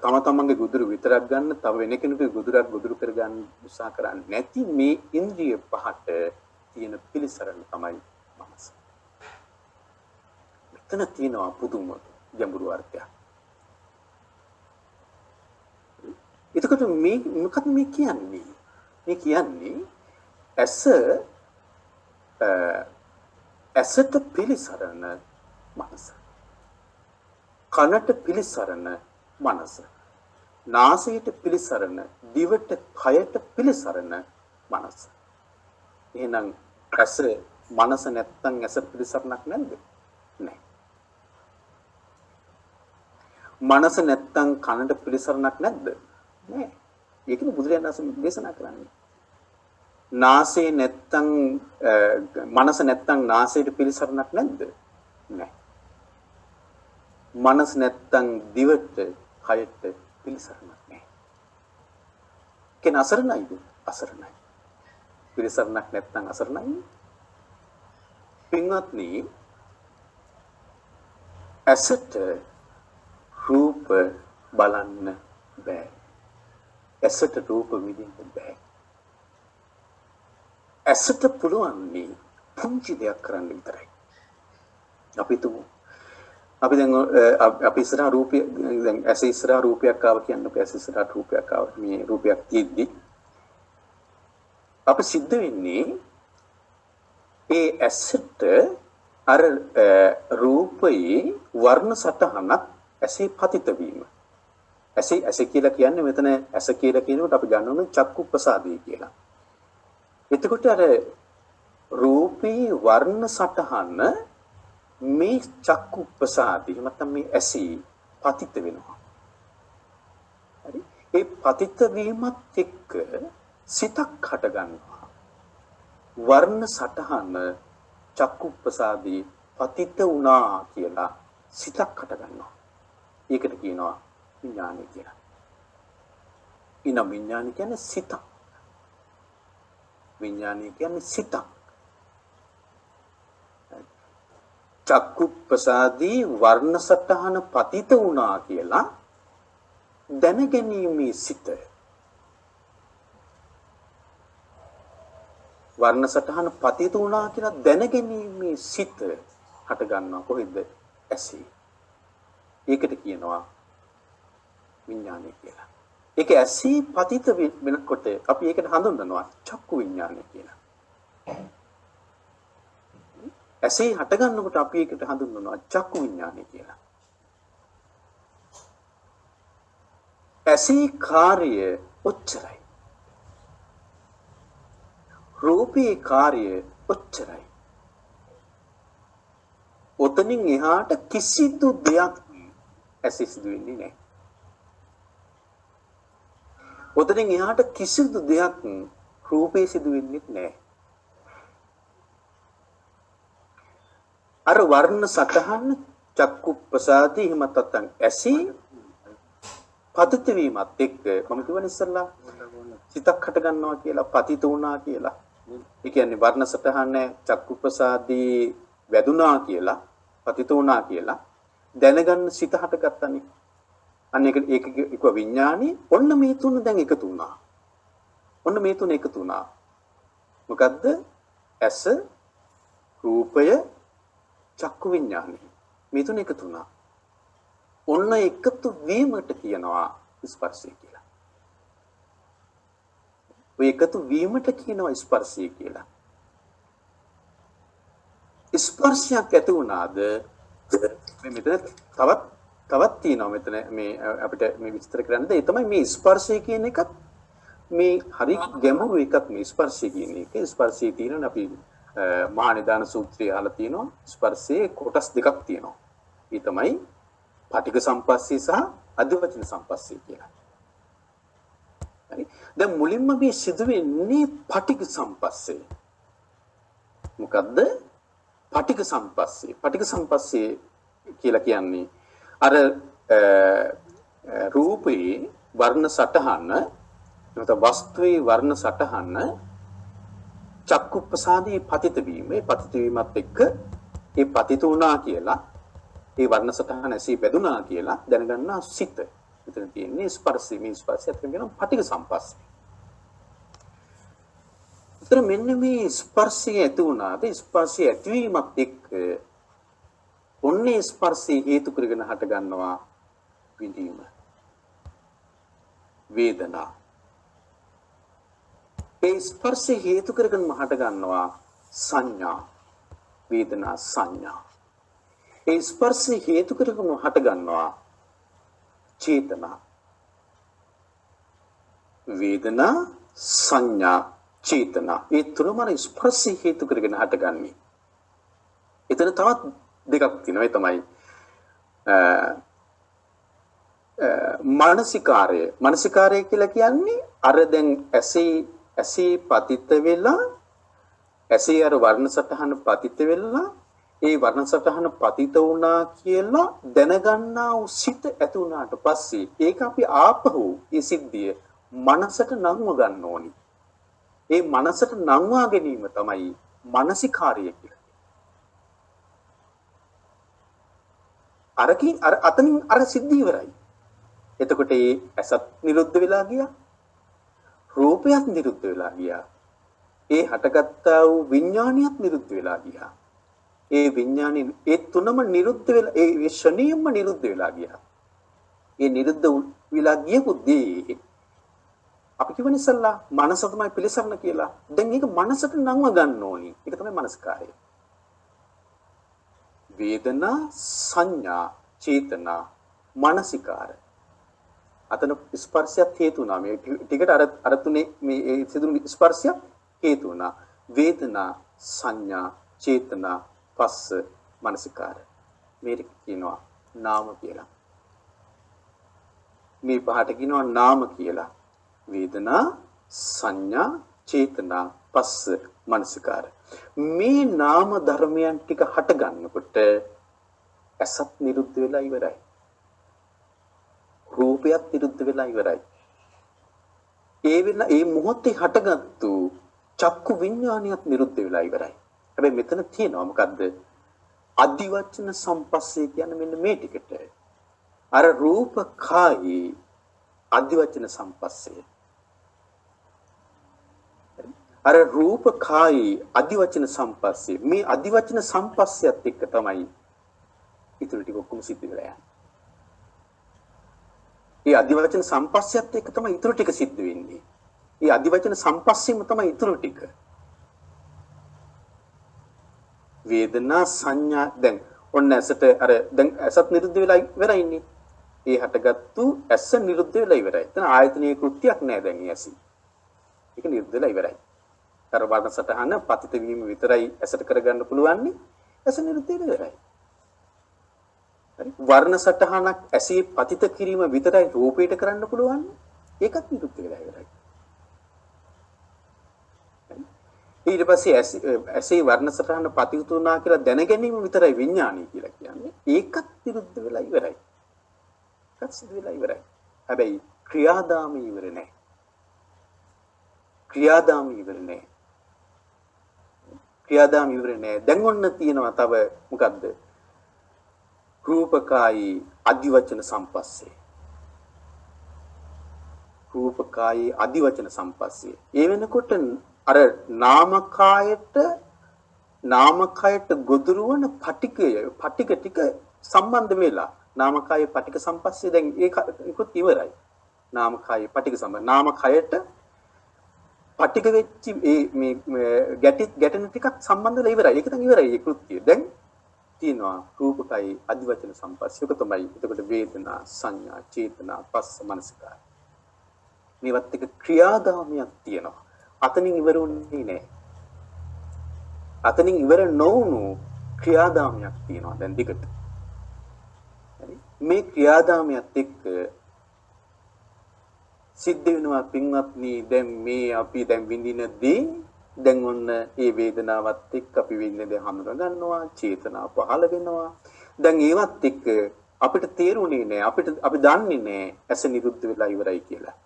තම තමන්ගේ ගොදුරු විතරක් ගන්න තව වෙන කෙනෙකුගේ ගොදුරක් ගොදුරු කරගන්න උත්සාහ කරන්නේ නැති මේ ඉන්ද්‍රිය පහට තියෙන පිළිසරණ තමයි මනස. මෙතන තියෙනවා පුදුම ගැඹුරු අර්ථයක්. එතකොට මේ මොකක්ද මේ කියන්නේ? මේ කියන්නේ ඇසට පිළිසරණ මනස. කනට පිළිසරණ මනස. නාසයට පිළිසරණ, දිවට කයට පිළිසරණ මනස. එහෙනම් ඇස මනස නැත්තම් ඇස පිළිසරණක් නැද්ද? නැහැ. මනස නැත්තම් කනට පිළිසරණක් නැද්ද? නැහැ. ඒකනේ බුදුරජාණන් වහන්සේ දේශනා කරන්නේ. නාසය නැත්තම් මනස නැත්තම් නාසයට පිළිසරණක් නැද්ද? නැහැ. මනස නැත්තම් දිවට කයට පිළිසරණක් නැහැ. කෙන අසරණයිද? අසරණයි. පිළිසරණක් නැත්තම් අසරණයි. පින්වත්නි, ඇසට රූප බලන්න බෑ. ඇසට රූප විඳින්න බෑ. ඇසට පුළුවන් මේ පුංචි දෙයක් කරන්න විතරයි. අපි දැන් අපි ඉස්සරහ රූපය දැන් ඇස ඉස්සරහ රූපයක් ආව කියන්නකො. ඇස ඉස්සරහ රූපයක් ආව. මේ රූපයක් තියෙද්දි අප සිද්ධ වෙන්නේ ඒ ඇසට අර රූපයේ වර්ණ සටහනක් ඇසේ පතිත වීම. ඇස කියලා කියන්නේ මෙතන ඇස කියලා කියනකොට අපි ගන්නවනේ චක්කු ප්‍රසාදේ කියලා. එතකොට අර රූපේ වර්ණ සටහන මේ චක්කු ප්‍රසාදී නැත්නම් මේ ඇසී පතිත වෙනවා. හරි? ඒ පතිත වීමත් එක්ක සිතක් හට ගන්නවා. වර්ණ සටහන චක්කු ප්‍රසාදී පතිත වුණා කියලා සිතක් හට ගන්නවා. ඒකට කියනවා විඥානය කියලා. ඉන විඥානය කියන්නේ සිතක්. විඥානය කියන්නේ සිතක්. චක්කු ප්‍රසාදී වර්ණ සටහන පතිත වුණා කියලා දැනගැනීමේ සිත. වර්ණ සටහන පතිත වුණා කියලා දැනගැනීමේ සිත හට ගන්නවා කොහෙද? ඇසේ. ඒකට කියනවා විඥානය කියලා. ඒක ඇසේ පතිත වෙනකොට අපි ඒකට හඳුන්වනවා චක්කු විඥානය කියලා. ඇසේ හට ගන්නකොට අපි ඒකට හඳුන්වනවා චක්කු විඥානය කියලා. ඇසේ කාර්ය ඔච්චරයි. රූපේ කාර්ය ඔච්චරයි. ඔතනින් එහාට කිසිදු දෙයක් ඇසේ සිදු වෙන්නේ නැහැ. ඔතනින් එහාට කිසිදු දෙයක් රූපේ සිදු වෙන්නේ නැහැ. අර වර්ණ සටහන චක්කු ප්‍රසාදී එහෙම නැත්නම් ඇසී පතිත වීමත් එක්ක මම කියවන ඉස්සල්ලා සිතක් හට ගන්නවා කියලා පතිත වුණා කියලා. ඒ කියන්නේ වර්ණ සටහන චක්කු ප්‍රසාදී වැදුනා කියලා පතිත වුණා කියලා දැනගන්න සිත හටගත්තනේ. අන්න ඒක විඥානේ ඔන්න මේ තුන දැන් එකතු වුණා. ඔන්න මේ තුන එකතු වුණා. මොකද්ද? ඇස, රූපය, චක්කු විඥානය. මේ තුන එකතු වුණා. ඔන්න එකතු වීමට කියනවා ස්පර්ශය කියලා. ඔය එකතු වීමට කියනවා ස්පර්ශය කියලා. ස්පර්ශයක් ඇති වුණාද මේ මෙතන තවත් තියෙනවා මෙතන මේ අපිට මේ විස්තර කරන්න. ඒ තමයි මේ ස්පර්ශය කියන එකත් මේ හරි ගැඹුරු එකක් මේ ස්පර්ශය කියන එක. ස්පර්ශයේ තියෙනවා අපි මහා නිදාන සූත්‍රය අහලා තියෙනවා. ස්පර්ශයේ කොටස් දෙකක් තියෙනවා. ඒ තමයි පටිඝ සම්පස්සේ සහ අධිවචන සම්පස්සේ කියලා. හරි. දැන් මුලින්ම මේ සිදුවෙන්නේ පටිඝ සම්පස්සේ. මොකද්ද? පටිඝ සම්පස්සේ. පටිඝ සම්පස්සේ කියලා කියන්නේ අර රූපේ වර්ණ සටහන නැත්නම් වස්තුවේ වර්ණ සටහන චක්කු ප්‍රසාදී පතිත වීම. ඒ පතිත වීමත් එක්ක ඒ පතිත වුණා කියලා ඒ වර්ණ සටහන ඇසී බැඳුනා කියලා දැනගන්නා සිත. මෙතන තියෙන්නේ ස්පර්ශය. මේ ස්පර්ශය අතරින් කියනවා පටිඝ සම්පස්සේ. ඒතර මෙන්න මේ ස්පර්ශය ඇති වුණාද ස්පර්ශය ඇතිවීමත් එක්ක ඔන්නේ ස්පර්ශය හේතු කරගෙන හට ගන්නවා විඳීම. වේදනා. ඒ ස්පර්ශය හේතු කරගෙන හට ගන්නවා සංඥා. වේදනා සංඥා. ඒ ස්පර්ශය හේතු කරගෙන හට ගන්නවා චේතනා. වේදනා සංඥා චේතනා. ඒ තුනම ස්පර්ශය හේතු කරගෙන හටගන්නේ. එතන තවත් දෙකක් තියෙනවා. ඒ තමයි මානසිකාරය. මානසිකාරය කියලා කියන්නේ අර දැන් ඇසේ පතිත වෙලා ඇසේ අර වර්ණ සටහන පතිත වෙලා ඒ වර්ණ සටහන පතිත වුණා කියලා දැනගන්නා වූ සිත ඇති වුණාට පස්සේ ඒක අපි ආපහු ඒ සිද්ධිය මනසට නංව ගන්න ඕනි. ඒ මනසට නංවා ගැනීම තමයි මානසිකාරය කියලා. අතනින් අර සිද්ධිය ඉවරයි. එතකොට ඒ ඇසත් නිරුද්ධ වෙලා ගියා. රූපයත් නිරුද්ධ වෙලා ගියා. ඒ හටගත්තා වූ විඥානියත් නිරුද්ධ වෙලා ගියා. ඒ විඥානේ ඒ තුනම නිරුද්ධ වෙලා ඒ ශණියම නිරුද්ධ වෙලා ගියා. ඒ නිරුද්ධ වෙලා ගිය බුද්ධි අපි කියවන ඉස්සල්ලා මනස තමයි පිළිසරණ කියලා. දැන් මේක මනසට නංව ගන්න ඕනි. ඒක තමයි මනස්කාරය. වේදනා සංඥා චේතනා මානසිකාර. අතන ස්පර්ශයක් හේතු වුණා. මේ ටිකට අර තුනේ මේ සිදුණු ස්පර්ශයක් හේතු වුණා. වේදනා සංඥා චේතනා පස්ස මානසිකාර. මේක කියනවා නාම කියලා. මේ පහට කියනවා නාම කියලා. වේදනා සංඥා චේතනා පස්ස මානසිකාර. මේ නාම ධර්මයන් ටික හට ගන්නකොට ඇසත් නිරුද්ධ වෙලා ඉවරයි. රූපයත් නිරුද්ධ වෙලා ඉවරයි. ඒ මොහොතේ හටගත්තු චක්කු විඥානියත් නිරුද්ධ වෙලා ඉවරයි. හැබැයි මෙතන තියෙනවා මොකද්ද? අධිවචන සම්පස්සේ කියන්නේ මෙන්න මේ ටිකට. අර රූප කායේ අධිවචන සම්පස්සේ. අර රූපකායි අධිවචන සම්පස්සේ මේ අධිවචන සම්පස්සයත් එක්ක තමයි ඉතුරු ටික ඔක්කොම සිද්ධ වෙලා යන්නේ. මේ අධිවචන සම්පස්සයත් එක්ක තමයි ඉතුරු ටික සිද්ධ වෙන්නේ. මේ අධිවචන සම්පස්සෙම තමයි ඉතුරු ටික. වේදනා සංඥා දැන් ඔන්න ඇසට අර දැන් ඇසත් නිරුද්ධ වෙලා ඉවරයි ඉන්නේ. ඒ හටගත්තු ඇස නිරුද්ධ වෙලා ඉවරයි. එතන ආයතනීය කෘත්‍යයක් නෑ දැන් ඇසි. ඒක නිරුද්ධ වෙලා ඉවරයි. අර වර්ණ සටහන පතිත වීම විතරයි ඇසට කරගන්න පුළුවන් නේ. ඇස නිරුද්ධ වෙලා ඉවරයි. හරි. වර්ණ සටහනක් ඇසී පතිත කිරීම විතරයි රූපයට කරන්න පුළුවන්. ඒකත් නිරුද්ධ වෙලා ඉවරයි. ඊට පස්සේ ඇසේ වර්ණ සටහන පතිත වුණා කියලා දැන ගැනීම විතරයි විඥානයි කියලා කියන්නේ. ඒකත් නිරුද්ධ වෙලා ඉවරයි. ඒකත් සිදු වෙලා ඉවරයි. හැබැයි ක්‍රියාදාම ඉවර නැහැ. ක්‍රියාදාම ඉවර නැහැ. ක්‍රියාදාම ඉවර නැහැ. දැන් ඔන්න තියෙනවා තව මොකද්ද? රූපකායි අධිවචන සම්පස්සේ. රූපකායි අධිවචන සම්පස්සේ. ඒ වෙනකොට අර නාමකයට ගොදුරු වන පටික ටික සම්බන්ධ වෙලා නාමකයේ පටික සම්පස්සේ දැන් ඒකත් ඉවරයි. නාමකයේ පටික සම්බන්ධ නාමකයට පටික වෙච්ච මේ ගැටෙන ටිකක් සම්බන්ධ වෙලා ඉවරයි. ඒක දැන් ඉවරයි ඒ කෘත්‍යය. දැන් තියෙනවා රූපකයි අධිවචන සම්පස්සේ. ඒක තමයි එතකොට වේදනා සංඥා චේතනා පස්ස මනසිකාර. මේවත් එක ක්‍රියාදාමයක් තියෙනවා. අතනින් ඉවර වෙන්නේ නැහැ. අතනින් ඉවර නොවුණු ක්‍රියාදාමයක් තියෙනවා දැන් දිගට. හරි. මේ ක්‍රියාදාමයත් එක්ක සිද්ධ වෙනවා පින්වත්නි දැන් මේ අපි දැන් විඳිනදී දැන් ඔන්න ඒ වේදනාවත් එක්ක අපි විඳින දේ හඳුනා ගන්නවා චේතනා පහළ වෙනවා. දැන් ඒවත් එක්ක අපිට තේරුණේ නැහැ අපි දන්නේ නැහැ ඇස නිරුද්ධ වෙලා ඉවරයි කියලා.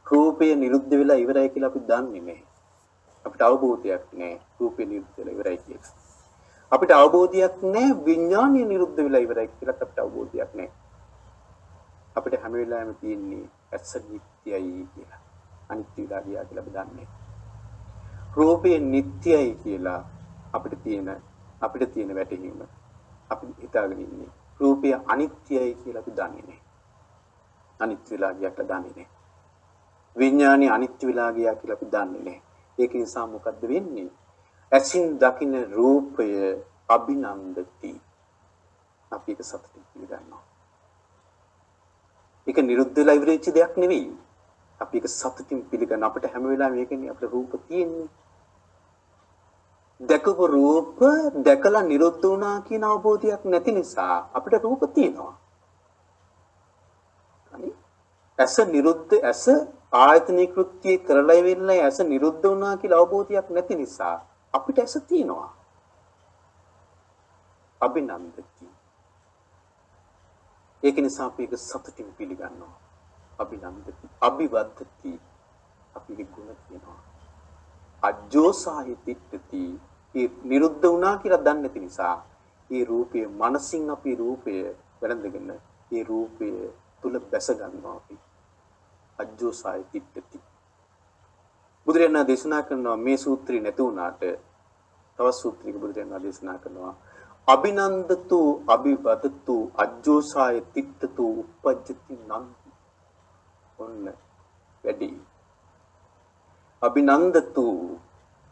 රූපය නිරුද්ධ වෙලා ඉවරයි කියලා අපි දන්නේ නැහැ. අපිට අවබෝධයක් නැහැ රූපය නිරුද්ධ වෙලා ඉවරයි කියලා. අපිට අවබෝධයක් නැහැ විඥානය නිරුද්ධ වෙලා ඉවරයි කියලා අපිට අවබෝධයක් නැහැ. අපිට හැම වෙලාවෙම තියෙන්නේ ඇස නිට්ටයයි කියලා. අනිත්‍ය වෙලා ගියා කියලා අපි දන්නේ. රූපය නිට්ටයයි කියලා අපිට තියෙන වැටහීම අපි හිතාගෙන ඉන්නේ. රූපය අනිත්‍යයි කියලා අපි දන්නේ නැහැ. අනිත්‍ය වෙලා ගියා කියලා දන්නේ නැහැ. විඥානි අනිත්‍ය වෙලා ගියා කියලා අපි දන්නේ නැහැ. ඒක නිසා මොකද්ද වෙන්නේ? ඇසින් දකින රූපය අභිනන්දති. අපි ඒක සතුටින් පිළිගන්නවා. ඒක නිරුද්ධ වෙලා ඉවරෙච්ච දෙයක් නෙවෙයි. අපි ඒක සතුටින් පිළිගන්න අපිට හැම වෙලාවෙම මේකනේ අපේ රූප තියෙන්නේ. දැකපු රූප දැකලා නිරුද්ධ වුණා කියන අවබෝධයක් නැති නිසා අපිට රූප තියෙනවා. හරි? ඇස ආයතනික කෘත්‍ය කරලා ඉවෙන්නේ ඇස නිරුද්ධ වුණා කියලා අවබෝධයක් නැති නිසා අපිට ඇස තියෙනවා. අභිනන්දති. ඒක නිසා අපි ඒක සතුටින් පිළිගන්නවා. අභිනන්දති. අභිවද්දති. අපිට ගුණ තියෙනවා. අජ්ජෝසාහි තිට්ඨති. ඒ නිරුද්ධ වුණා කියලා දන්නේ නැති නිසා ඒ රූපය මනසින් අපි රූපය වැළඳගෙන ඒ රූපය තුල බැස ගන්නවා අපි. අජ්ජෝසාහි තිට්ඨති. බුදුරජාණන් දේශනා කරනවා මේ සූත්‍රය නැති වුණාට තවත් සූත්‍රයක බුදුරජාණන් දේශනා කරනවා අභිනන්දතු අභිවදතු අජ්ජෝසාය තිට්ඨතු උපජ්ජති නන්දි. ඔන්න වැඩි අභිනන්දතු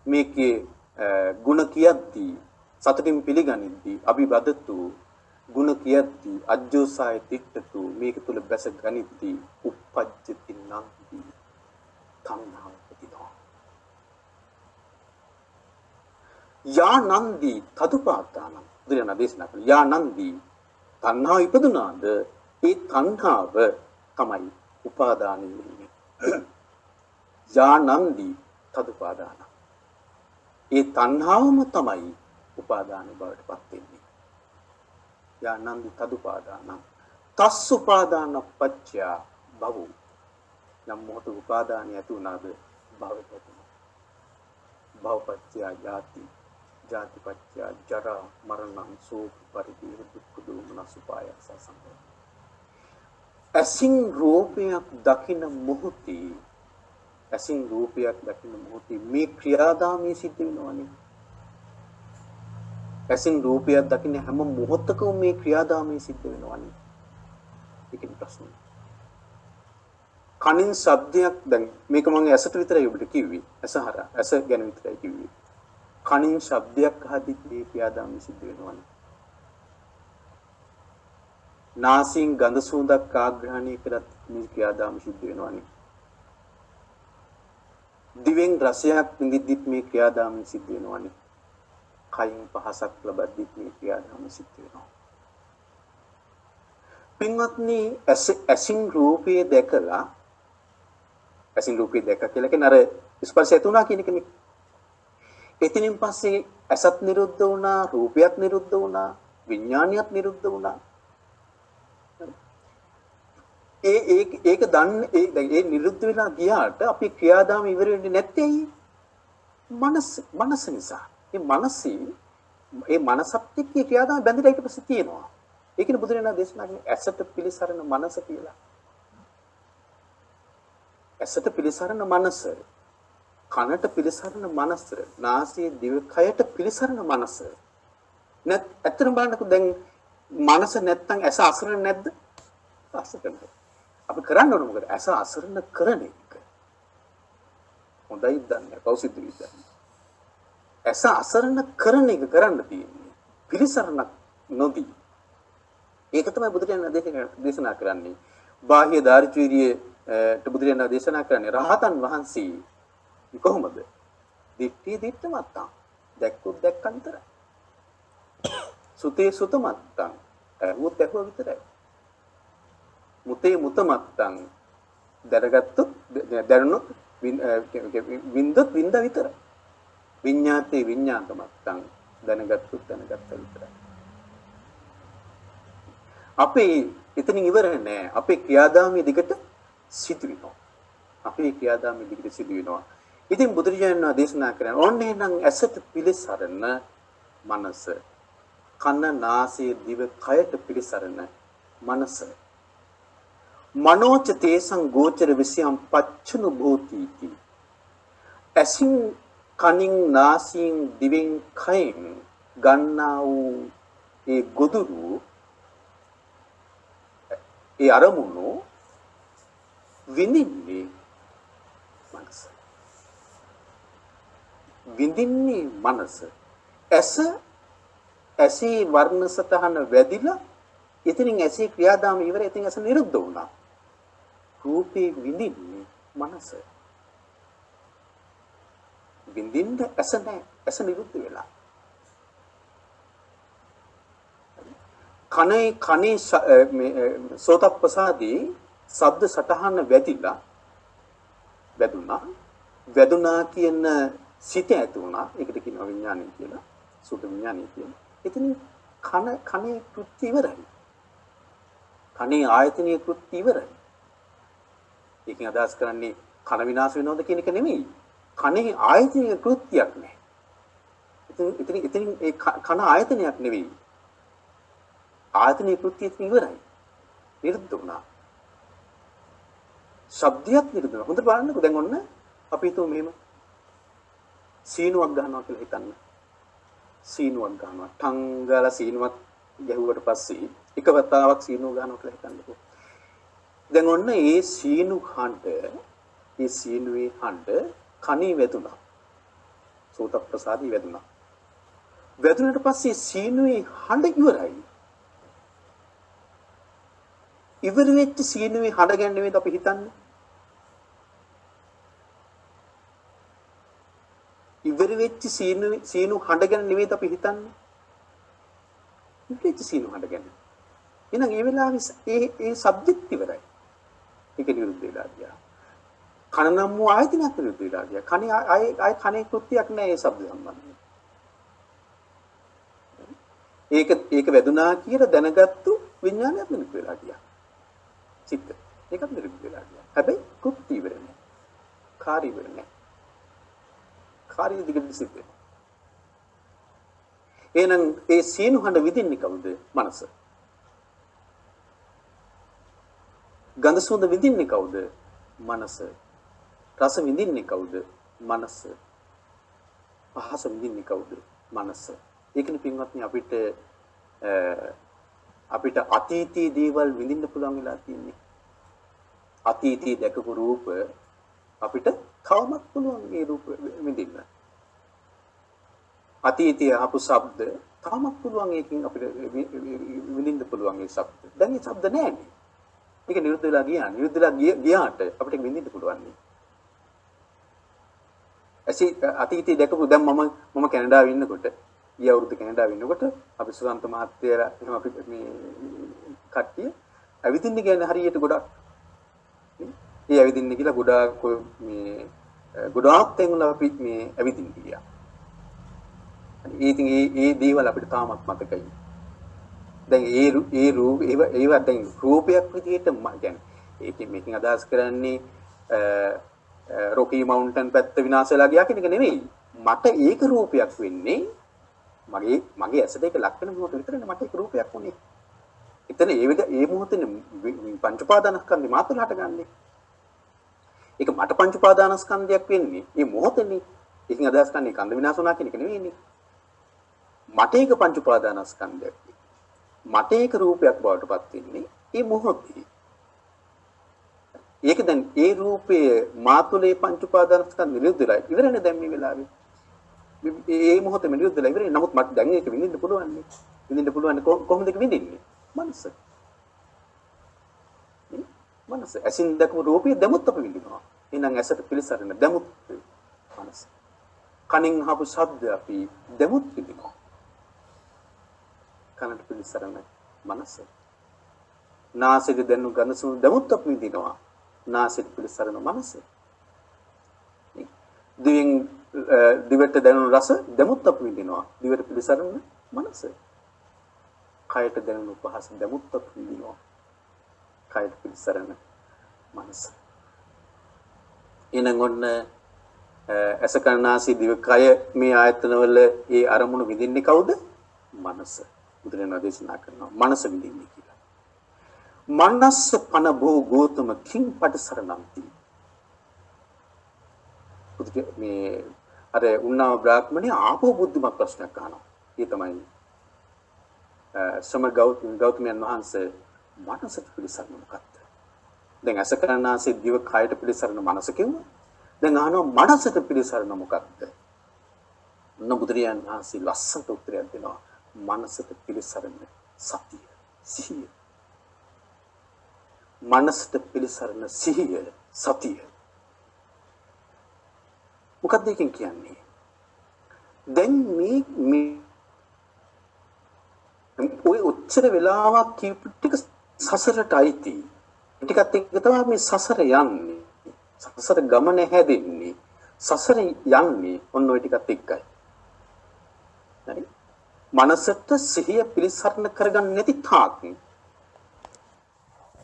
මේකේ ගුණ කියද්දී සතුටින් පිළිගනිද්දී අභිවදතු ගුණ කියද්දී අජ්ජෝසාය තිට්ඨතු මේක තුල බැස ගනිද්දී උපජ්ජති නන්දි තණ්හාව උපදිනවා. යා නන්දි තදුපාදානං බුදුරජාණන් දේශනා කළා යා නන්දි තණ්හාව ඉපදුනාද ඒ තණ්හාව තමයි උපාදානෙ වෙන්නේ. යා නන්දි තදුපාදානං ඒ තණ්හාවම තමයි උපාදාන බවට පත් වෙන්නේ. යා නන්දි තදුපාදානං තස් උපාදාන පච්චය භව යම් මොහොත උපාදානය ඇති වුණාද භවයට ඇතිවෙනවා. භවපච්චය ජාති ජාතිපච්චය ජරා මරණං ශෝක පරිදේව දුක්ඛ දෝමනස් උපායස සම්පත. ඇසින් රූපයක් දකින මොහොතේ ඇසින් රූපයක් දකින මොහොතේ මේ ක්‍රියාදාමයේ සිද්ධ වෙනවනේ. ඇසින් රූපයක් දකින හැම මොහොතකම මේ ක්‍රියාදාමයේ සිද්ධ වෙනවනේ. ඒකේ ප්‍රශ්නේ. කනින් ශබ්දයක් දැන් මේක මම ඇසට විතරයි ඔබට කිව්වේ. ඇස ගැන විතරයි කිව්වේ. කනින් ශබ්දයක් අහද්දී මේ ක්‍රියාදාමයේ සිද්ධ වෙනවනේ. නාසයෙන් ගඳ සුවඳක් ආග්‍රහණය කරත් මේ ක්‍රියාදාම සිද්ධ වෙනවනේ. දිවෙන් රසයක් විඳිද්දිත් මේ ක්‍රියාදාම සිද්ධ වෙනවනේ. කයින් පහසක් ලබද්දිත් මේ ක්‍රියාදාම සිද්ධ වෙනවා. පින්වත්නි ඇසින් රූපය දැකලා ඇසින් රූපය දැක කියලා කියන අර ස්පර්ශය තුනා කියන එකනේ. එතනින් පස්සේ ඇසත් නිරුද්ධ වුණා, රූපයත් නිරුද්ධ වුණා, විඥානියත් නිරුද්ධ වුණා. ඒක දන්නේ ඒ නිරුද්ධ වෙලා ගියාට අපි ක්‍රියාදාම ඉවර වෙන්නේ නැත්තේ ඇයි? මනස නිසා. මේ මනසත් එක්ක ක්‍රියාදාම බැඳලා ඊට පස්සේ තියෙනවා. ඒකනේ බුදුරජාණන් දේශනා කරන්නේ ඇසට පිළිසරණ මනස කියලා. ඇසට පිළිසරණ මනස, කනට පිළිසරණ මනස, නාසයේ දිවකයට පිළිසරණ මනස. ඇත්තටම බලන්නකෝ දැන් මනස නැත්තම් ඇස අසරණ නැද්ද? අසරණ. අපි කරන්න ඕන මොකද? ඇස අසරණ කරන එක. හොඳයි දන්නේ. කවුසිද්ද විද්දන්නේ. ඇස අසරණ කරන එක කරන්න තියෙන්නේ. පිළිසරණක් නොදී. ඒක තමයි බුදුරජාණන් දේශනා කරන්නේ. බාහ්‍ය දාරිචීරියට බුදුරජාණන් දේශනා කරන්නේ රහතන් වහන්සේ කොහොමද? දිට්ඨිය දිට්ඨමත්තං. දැක්කොත් දැක්කන්තර. සුතේ සුතමත්තං. ඇහුවොත් ඇහුව විතරයි. මුතේ මුතමත්තං. දැනගත්තොත් දැනුනොත් වින්දොත් වින්ද විතරයි. විඤ්ඤාතේ විඤ්ඤාතමත්තං. දැනගත්තොත් දැනගත්ත විතරයි. අපේ එතනින් ඉවර නෑ. අපේ ක්‍රියාදාමයේ දිගට සිදු වෙනවා. අපේ ක්‍රියාදාමයේ දිගට සිදු වෙනවා. ඉතින් බුදුරජාණන් වහන්සේ දේශනා කරන ඕන්නේ නම් ඇසට පිළිසරණ මනස, කන නාසය දිව කයට පිළිසරණ මනස. මනෝච තේසං ගෝචර විසයම් පච්චුන භූතිති. ඇසින් කනින් නාසයෙන් දිවෙන් කයෙන් ගන්නා වූ ඒ ගොදුරු ඒ අරමුණු විඳින්නේ මනස. විඳින්නේ මනස. ඇසේ වර්ණ සතහන වැදිලා එතනින් ඇසේ ක්‍රියාදාම ඉවර එතනින් ඇස නිරුද්ධ වුණා. රූපේ විඳින්නේ මනස. විඳින්න ඇස නැහැ. ඇස නිරුද්ධ වෙලා. කනේ සෝතප්පසාදී ශබ්ද සටහන වැදුනා කියන සිත ඇති වුණා. ඒකට කියනවා විඥානය කියලා. සුත විඥානය කියලා. එතන කනේ කෘත්‍ය ඉවරයි. කනේ ආයතනීය කෘත්‍ය ඉවරයි. ඒකෙන් අදහස් කරන්නේ කන විනාශ වෙනවද කියන එක නෙමෙයි. කනේ ආයතනීය කෘත්‍යයක් නැහැ. එතන ඒ කන ආයතනයක් නෙවෙයි. ආයතනීය කෘත්‍යය ඉවරයි. නිරුද්ධ වුණා. ශබ්දයක් නිරුද්ධ වුණා. හොඳට බලන්නකෝ දැන් ඔන්න අපි හිතුව මෙහෙම සීනුවක් ගන්නවා කියලා හිතන්න. සීනුවක් ගන්නවා. ටංගල සීනුවක් ගැහුවට පස්සේ එක වතාවක් සීනුව ගන්නවා කියලා හිතන්නකෝ. දැන් ඔන්න ඒ සීනු හඬ, ඒ සීනුවේ හඬ කණේ වැදුනා. සෝත ප්‍රසාදී වැදුනා. වැදුනට පස්සේ සීනුවේ හඬ ඉවරයි. ඉවර වෙච්ච සීනුවේ හඬ ගැන නෙවෙයි අපි හිතන්නේ. ඉවර වෙච්ච සීනු හඬ ගැන නෙවෙයි අපි හිතන්නේ. ඉවර වෙච්ච සීනු හඬ ගැන. එහෙනම් ඒ වෙලාවේ ඒ සබ්ජෙක්ට් ඉවරයි. ඒක නිරුද්ධ වෙලා ගියා. කන නම් වූ ආයතනයක් නිරුද්ධ වෙලා ගියා. කනේ ආයේ කනේ කෘත්‍යයක් නැහැ ඒ શબ્ද සම්බන්ධයෙන්. ඒක වැදුනා කියලා දැනගත්තු විඥානයක් නිරුද්ධ වෙලා ගියා. චිත්ත. ඒකත් නිරුද්ධ වෙලා ගියා. හැබැයි කෘත්‍ය ඉවර නැහැ. කාර්ය ඉවර නැහැ. කාර්ය දිගට සිද්ධ වෙනවා. එහෙනම් ඒ සීනු හඬ විදින්නේ කවුද? මනස. ගඳ සුවඳ විඳින්නේ කවුද? මනස. රස විඳින්නේ කවුද? මනස. පහස විඳින්නේ කවුද? මනස. ඒකනේ පින්වත්නි අපිට අතීතී දේවල් විඳින්න පුළුවන් වෙලා තියෙන්නේ. අතීතී දැකපු රූප අපිට තවමත් පුළුවන් ඒ රූප විඳින්න. අතීතයේ අහපු ශබ්ද තවමත් පුළුවන් ඒකෙන් අපිට විඳින්න පුළුවන් ඒ ශබ්ද. දැන් ඒ ශබ්ද නැහැනේ. ඒක නිරුද්ධ වෙලා ගියා. නිරුද්ධ වෙලා ගියාට අපිට විඳින්න පුළුවන් නේ. අතීතයේ දැකපු දැන් මම කැනඩාවේ ඉන්නකොට ඊය අවුරුදු කැනඩාවේ ඉන්නකොට අපි සුසන්ත මහත්තයලා එහෙම අපි මේ කට්ටිය ඇවිදින්න කියන්නේ හරියට ගොඩක් ඒ ඇවිදින්න කියලා ගොඩාක් තැන්වල අපි මේ ඇවිදින්න ගියා. ඉතින් ඒ දේවල් අපිට තාමත් මතකයි. දැන් ඒවා දැන් රූපයක් විදිහට කියන්නේ මේකෙන් අදහස් කරන්නේ රොකි මවුන්ටන් පැත්ත විනාශ වෙලා ගියා කියන එක නෙවෙයි. මට ඒක රූපයක් වෙන්නේ මගේ ඇසට ඒක ලක් වෙන මොහොත විතරනේ මට ඒක රූපයක් වුනේ. එතන ඒ මොහොතේ පංච උපාදානස්කන්ධය මාතල හටගන්නේ. ඒක මට පංච උපාදානස්කන්ධයක් වෙන්නේ මේ මොහොතේනේ. ඒකෙන් අදහස් කරන්නේ කන්ද විනාශ වුණා කියන එක නෙවෙයිනේ. මට ඒක පංච උපාදානස්කන්ධයක්. මට ඒක රූපයක් බවට පත් වෙන්නේ මේ මොහොතේ. ඒක දැන් ඒ රූපයේ මාතුලේ පංච උපාදානස්කන්ධ නිරුද්ධලා ඉවරනේ දැන් මේ වෙලාවේ. මේ මොහොතේ නිරුද්ධලා ඉවරනේ. නමුත් මට දැන් ඒක විඳින්න පුළුවන් නේ. විඳින්න පුළුවන් කොහොමද ඒක විඳින්නේ? මනස. මනස. ඇසින් දැකපු රූපය දැමුත් අපි විඳිනවා. එහෙනම් ඇසට පිළිසරණ දැමුත් මනස. කනින් අහපු ශබ්ද අපි දැමුත් විඳිනවා. කනට පිළිසරණ මනස. නාසයට දැනු ගඳ සුවඳ දැමුත් අපි විඳිනවා. නාසයට පිළිසරණ මනස. දිවට දැනුණු රස දැමුත් අපි විඳිනවා. දිවට පිළිසරණ මනස. කයට දැනුණු පහස දැමුත් අපි විඳිනවා. කයට පිළිසරණ මනස. එනං ඔන්න ඇස කන නාසය දිව කය මේ ආයතනවල ඒ අරමුණු විඳින්නේ කවුද? මනස. බුදුරජාණන් දේශනා කරනවා මනස විඳින්නේ කියලා. මනස්ස පන භෝ ගෝතම කිං පටිසරණන්ති. මේ අර උන්නාව බ්‍රාහ්මණය ආපෝ බුද්ධිමත් ප්‍රශ්නයක් අහනවා. ඒ තමයි සම ගෞතමයන් වහන්සේ මනසට පිළිසරණ මොකක්ද? දැන් ඇස කන නාසය දිව කයට පිළිසරණ මනස කිව්වා. දැන් අහනවා මනසට පිළිසරණ මොකක්ද? බුදුරජාණන් වහන්සේ ලස්සනට උත්තරයක් දෙනවා. මනසට පිළිසරණ සතිය, සිහිය. මනසට පිළිසරණ සිහිය, සතිය. මොකක්ද ඒකෙන් කියන්නේ? දැන් මේ ඔය උච්චර වෙලාවක් කියපු ටික සසරට අයිති. ටිකත් එක්ක තමයි මේ සසර යන්නේ. සසර ගමන හැදෙන්නේ. සසර යන්නේ ඔන්න ඔය ටිකත් එක්කයි. හරි? මනසට සිහිය පිළිසරණ කරගන්න නැති තාක්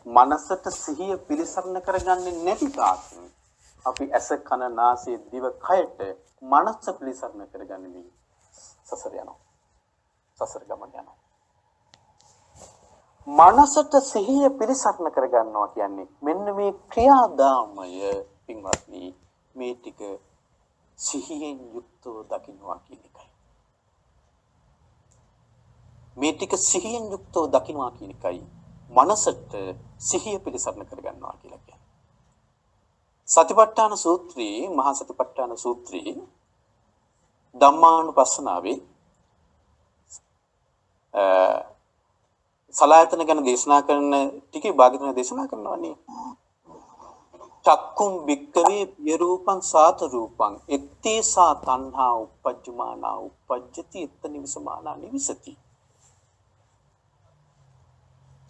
මනසට සිහිය පිළිසරණ කරගන්නේ නැති තාක් අපි ඇස කන නාසය දිව කයට මනස පිළිසරණ කරගන්නේ සසර යනවා. සසර ගමන යනවා. මනසට සිහිය පිළිසරණ කරගන්නවා කියන්නේ මෙන්න මේ ක්‍රියාදාමය පින්වත්නි මේ ටික සිහියෙන් යුක්තව දකින්නවා කියන එකයි. මේ ටික සිහියෙන් යුක්තව දකින්නවා කියන එකයි මනසට සිහිය පිළිසරණ කරගන්නවා කියලා කියන්නේ. සතිපට්ඨාන සූත්‍රයේ මහා සතිපට්ඨාන සූත්‍රයේ ධම්මානුපස්සනාවේ සලායතන ගැන දේශනා කරන ටිකේ භාගතුන දේශනා කරනවානේ. චක්කුම් වික්කවේ පිය රූපං සාත රූපං එත්තේසා තණ්හා උපජ්ජමානා උපජ්ජති එත්ත නිවිසමානා නිවිසති.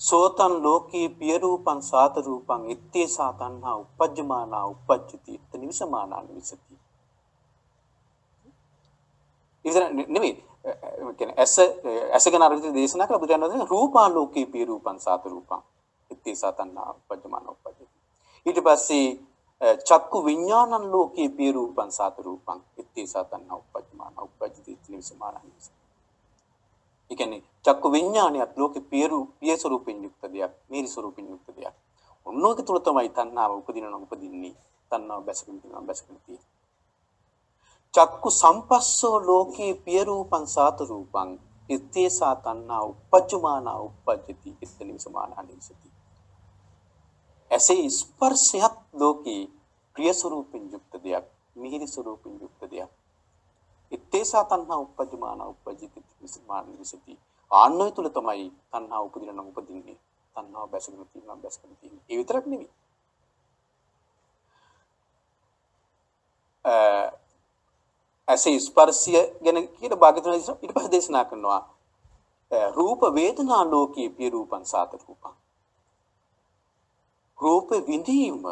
සෝතං ලෝකේ පිය රූපං සාත රූපං එත්තේසා තණ්හා උපජ්ජමානා උපජ්ජති එත්ත නිවිසමානා නිවිසති. ඉතින් නෙමෙයි කියන්නේ ඇස ගැන අර විදිහට දේශනා කළා බුදුරජාණන් වහන්සේ රූපා ලෝකේ පිය රූපං සාත රූපං එත්තේසා තණ්හා උපජ්ජමානා උපජ්ජති. ඊට පස්සේ චක්කු විඥානං ලෝකේ පිය රූපං සාත රූපං එත්තේසා තණ්හා උපජ්ජමානා උපජ්ජති එත්ත නිවිසමානා නිවිසති. ඒ කියන්නේ චක්කු විඥානියත් ලෝකේ පිය ස්වරූපෙන් යුක්ත දෙයක්, මිහිරි ස්වරූපෙන් යුක්ත දෙයක්. ඔන්නෝක තුල තමයි තණ්හාව උපදින්නේ. තණ්හාව බැසගෙන තියෙන්නේ. චක්කු සම්පස්සෝ ලෝකේ පිය රූපං සාත රූපං ඉත්තේසා තණ්හා උපජ්ජමානා උපජ්ජති ඉත්තනි සමානා නිසති. ඇසේ ස්පර්ශයත් ලෝකේ ප්‍රිය ස්වරූපෙන් යුක්ත දෙයක්, මිහිරි ස්වරූපෙන් යුක්ත දෙයක්. ඉත්තේසා තණ්හා උපජ්ජමානා උපජ්ජති ඉත්තනි සමානා නිසති. ආන්නෝය තුල තමයි තණ්හා උපදින්නේ. තණ්හාව බැසගෙන තියෙන්නේ. ඒ විතරක් නෙවෙයි. ඇසේ ස්පර්ශය ගැන කියන භාගතුන ඊට පස්සේ දේශනා කරනවා රූප වේදනා ලෝකේ පිය රූපං සාත රූපං. රූප විඳීම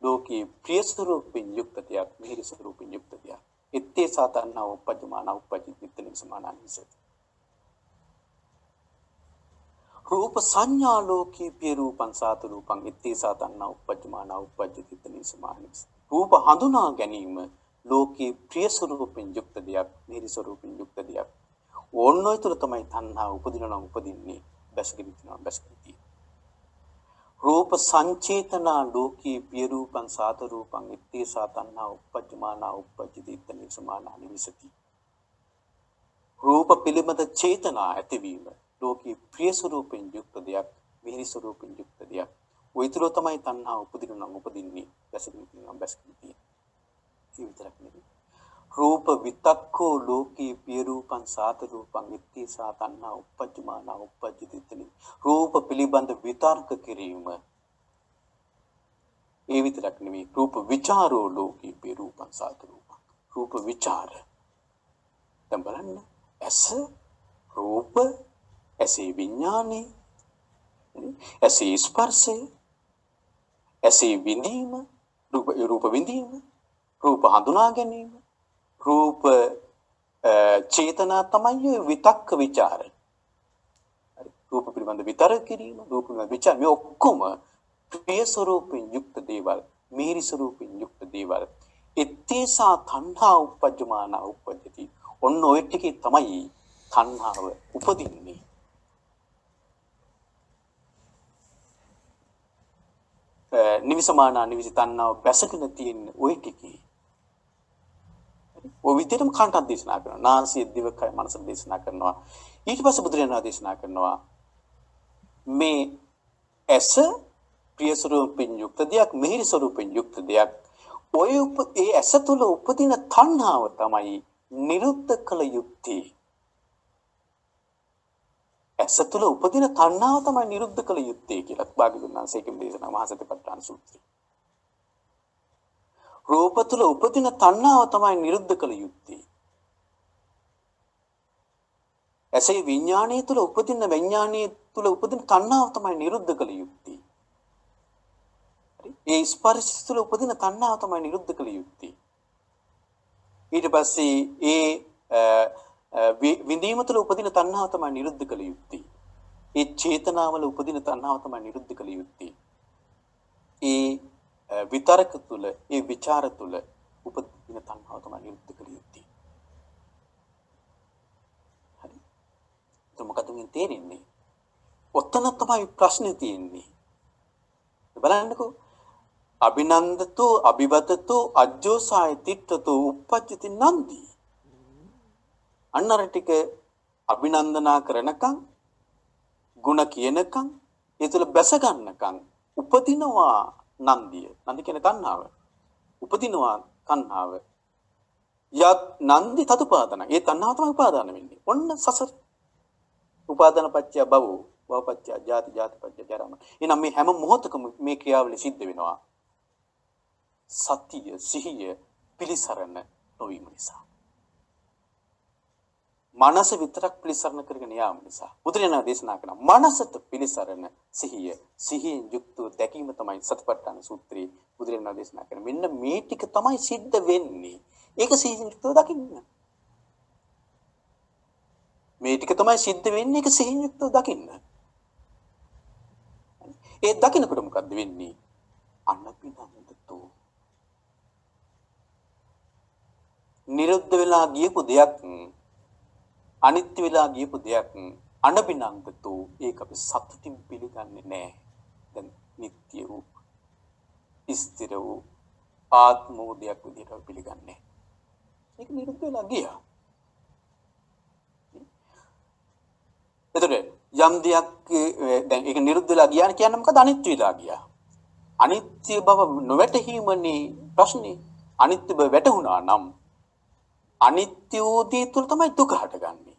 ලෝකේ ප්‍රිය ස්වරූපෙන් යුක්ත දෙයක්, මිහිරි ස්වරූපෙන් යුක්ත දෙයක්. ඉත්තේ සාතන්නා උපජ්ජමානා උපජ්ජිතිත්තනි සමානානිසති. රූප සංඥා ලෝකේ පිය රූපං සාත රූපං ඉත්තේ සාතන්නා උපජ්ජමානා උපජ්ජිතිත්තනි සමානානිසති. රූප හඳුනා ගැනීම ලෝකේ ප්‍රිය ස්වරූපෙන් යුක්ත දෙයක්, මිහිරි ස්වරූපෙන් යුක්ත දෙයක්. ඕන්නෝය තුල තමයි තණ්හා උපදින්නේ, බැසගෙන තියෙන්නේ. රූප සංචේතනා ලෝකේ පිය රූපං සාත රූපං ඉත්තේ සාතන්නා උපජ්ජමානා උපජ්ජති ඉත්තනි සමානානි විසති. රූප පිළිබඳ චේතනා ඇතිවීම ලෝකේ ප්‍රිය ස්වරූපෙන් යුක්ත දෙයක්, මිහිරි ස්වරූපෙන් යුක්ත දෙයක්. ඔය තුල තමයි තණ්හා උපදින්නේ, බැසගෙන තියෙන්නේ. ඒ විතරක් නෙවෙයි. රූප විතක්කෝ ලෝකේ පිය රූපං සාත රූපං ඉත්තේ සාතන්නා උපජ්ජමානා උපජ්ජති ඉත්තනි. රූප පිළිබඳ විතර්ක කිරීම. ඒ විතරක් නෙවෙයි. රූප විචාරෝ ලෝකේ පිය රූපං සාත රූපං. රූප විචාර. දැන් බලන්න. ඇස රූප, ඇසේ විඥානේ, ඇසේ ස්පර්ශය, ඇසේ විඳීම, රූප විඳීම, රූප හඳුනා ගැනීම, රූප චේතනා තමයි විතක්ක ਵਿਚාර. හරි. රූප පිළිබඳ විතර කිරීම, රූප පිළිබඳ විචාර මේ ඔක්කොම ප්‍රිය ස්වරූපෙන් යුක්ත දේවල්, මිහිරි ස්වරූපෙන් යුක්ත දේවල්. ඉත්තේසා තණ්හා උපජ්ජමානා උපජ්ජති. ඔන්න ඔය ටිකේ තමයි තණ්හාව උපදින්නේ. නිවිසමානා නිවිස තණ්හාව බැසගෙන තියෙන ඔය ටිකේ. ඔය විදිහටම කන්ටක් දේශනා කරනවා. නාසය දිවකය මනස දේශනා කරනවා. ඊට පස්සේ බුදුරජාණන් දේශනා කරනවා මේ ඇස ප්‍රිය ස්වරූපෙන් යුක්ත දෙයක්, මිහිරි ස්වරූපෙන් යුක්ත දෙයක්. ඒ ඇස තුල උපදින තණ්හාව තමයි නිරුද්ධ කළ යුත්තේ. ඇස තුල උපදින තණ්හාව තමයි නිරුද්ධ කළ යුත්තේ කියලා භාග්‍යවතුන් වහන්සේගෙන් දේශනා මහා සතිපට්ඨාන සූත්‍රය. රූප තුල උපදින තණ්හාව තමයි නිරුද්ධ කළ යුත්තේ. ඇසේ විඥානයේ තුල උපදින තණ්හාව තමයි නිරුද්ධ කළ යුත්තේ. හරි. ඒ ස්පර්ශ තුල උපදින තණ්හාව තමයි නිරුද්ධ කළ යුත්තේ. ඊට පස්සේ විඳීම තුළ උපදින තණ්හාව තමයි නිරුද්ධ කළ යුත්තේ. ඒ චේතනාවල උපදින තණ්හාව තමයි නිරුද්ධ කළ යුත්තේ. ඒ විතරක තුළ, ඒ ਵਿਚාර තුළ උපදින තණ්හාව තමයි නිරුද්ධ කළ යුත්තේ. හරි. તો මොකද මේ තේරෙන්නේ? ඔතන තමයි ප්‍රශ්නේ තියෙන්නේ. බලන්නකෝ. අභිනන්දතෝ අභිවතතෝ අජ්ජෝසාය තිට්ඨතෝ uppajjati නන්දි. අන්නර ටික අභිනන්දනා කරනකම්, ಗುಣ කියනකම්, ඒ තුළ බැස ගන්නකම් උපදිනවා නන්දිය. නන්දි කියන්නේ තණ්හාව. උපදිනවා තණ්හාව. යත් නන්දි තදුපාදන. ඒ තණ්හාව තමයි උපාදාන වෙන්නේ. ඔන්න සසර. උපාදාන පත්‍ය භව, භව පත්‍ය ජාති, ජාති පත්‍ය ජරා. එනම් මේ හැම මොහොතකම මේ ක්‍රියාවලිය සිද්ධ වෙනවා. සතිය, සිහිය පිළිසරණ නොවීම නිසා. මනස විතරක් පිළිසරණ කරගෙන යාම නිසා. බුදුරජාණන් දේශනා කරන මනසට පිළිසරණ සිහිය, සිහියෙන් යුක්තව දැකීම තමයි සතිපට්ඨාන සූත්‍රයේ බුදුරජාණන් දේශනා කරන. මෙන්න මේ ටික තමයි සිද්ධ වෙන්නේ. ඒක සිහියෙන් යුක්තව දකින්න. මේ ටික තමයි සිද්ධ වෙන්නේ. ඒක සිහියෙන් යුක්තව දකින්න. ඒ දකින්නකොට මොකද්ද වෙන්නේ? අනපිනන්දතෝ. නිරුද්ධ වෙලා ගියපු දෙයක්, අනිත්‍ය වෙලා ගියපු දෙයක් අනබිනන්දතෝ ඒක අපි සතුටින් පිළිගන්නේ නැහැ. දැන් නිට්ටය වූ ස්ථිර වූ ආත්ම වූ දෙයක් විදිහට පිළිගන්නේ. ඒක නිරුද්ධ වෙලා ගියා. එතකොට යම් දෙයක් දැන් ඒක නිරුද්ධ වෙලා ගියා කියන්නේ මොකද? අනිත්‍ය වෙලා ගියා. අනිත්‍ය බව නොවැටහීමනේ ප්‍රශ්නේ. අනිත්‍ය බව වැටහුණා නම් අනිත්‍ය වූ දේ තුල තමයි දුක හටගන්නේ.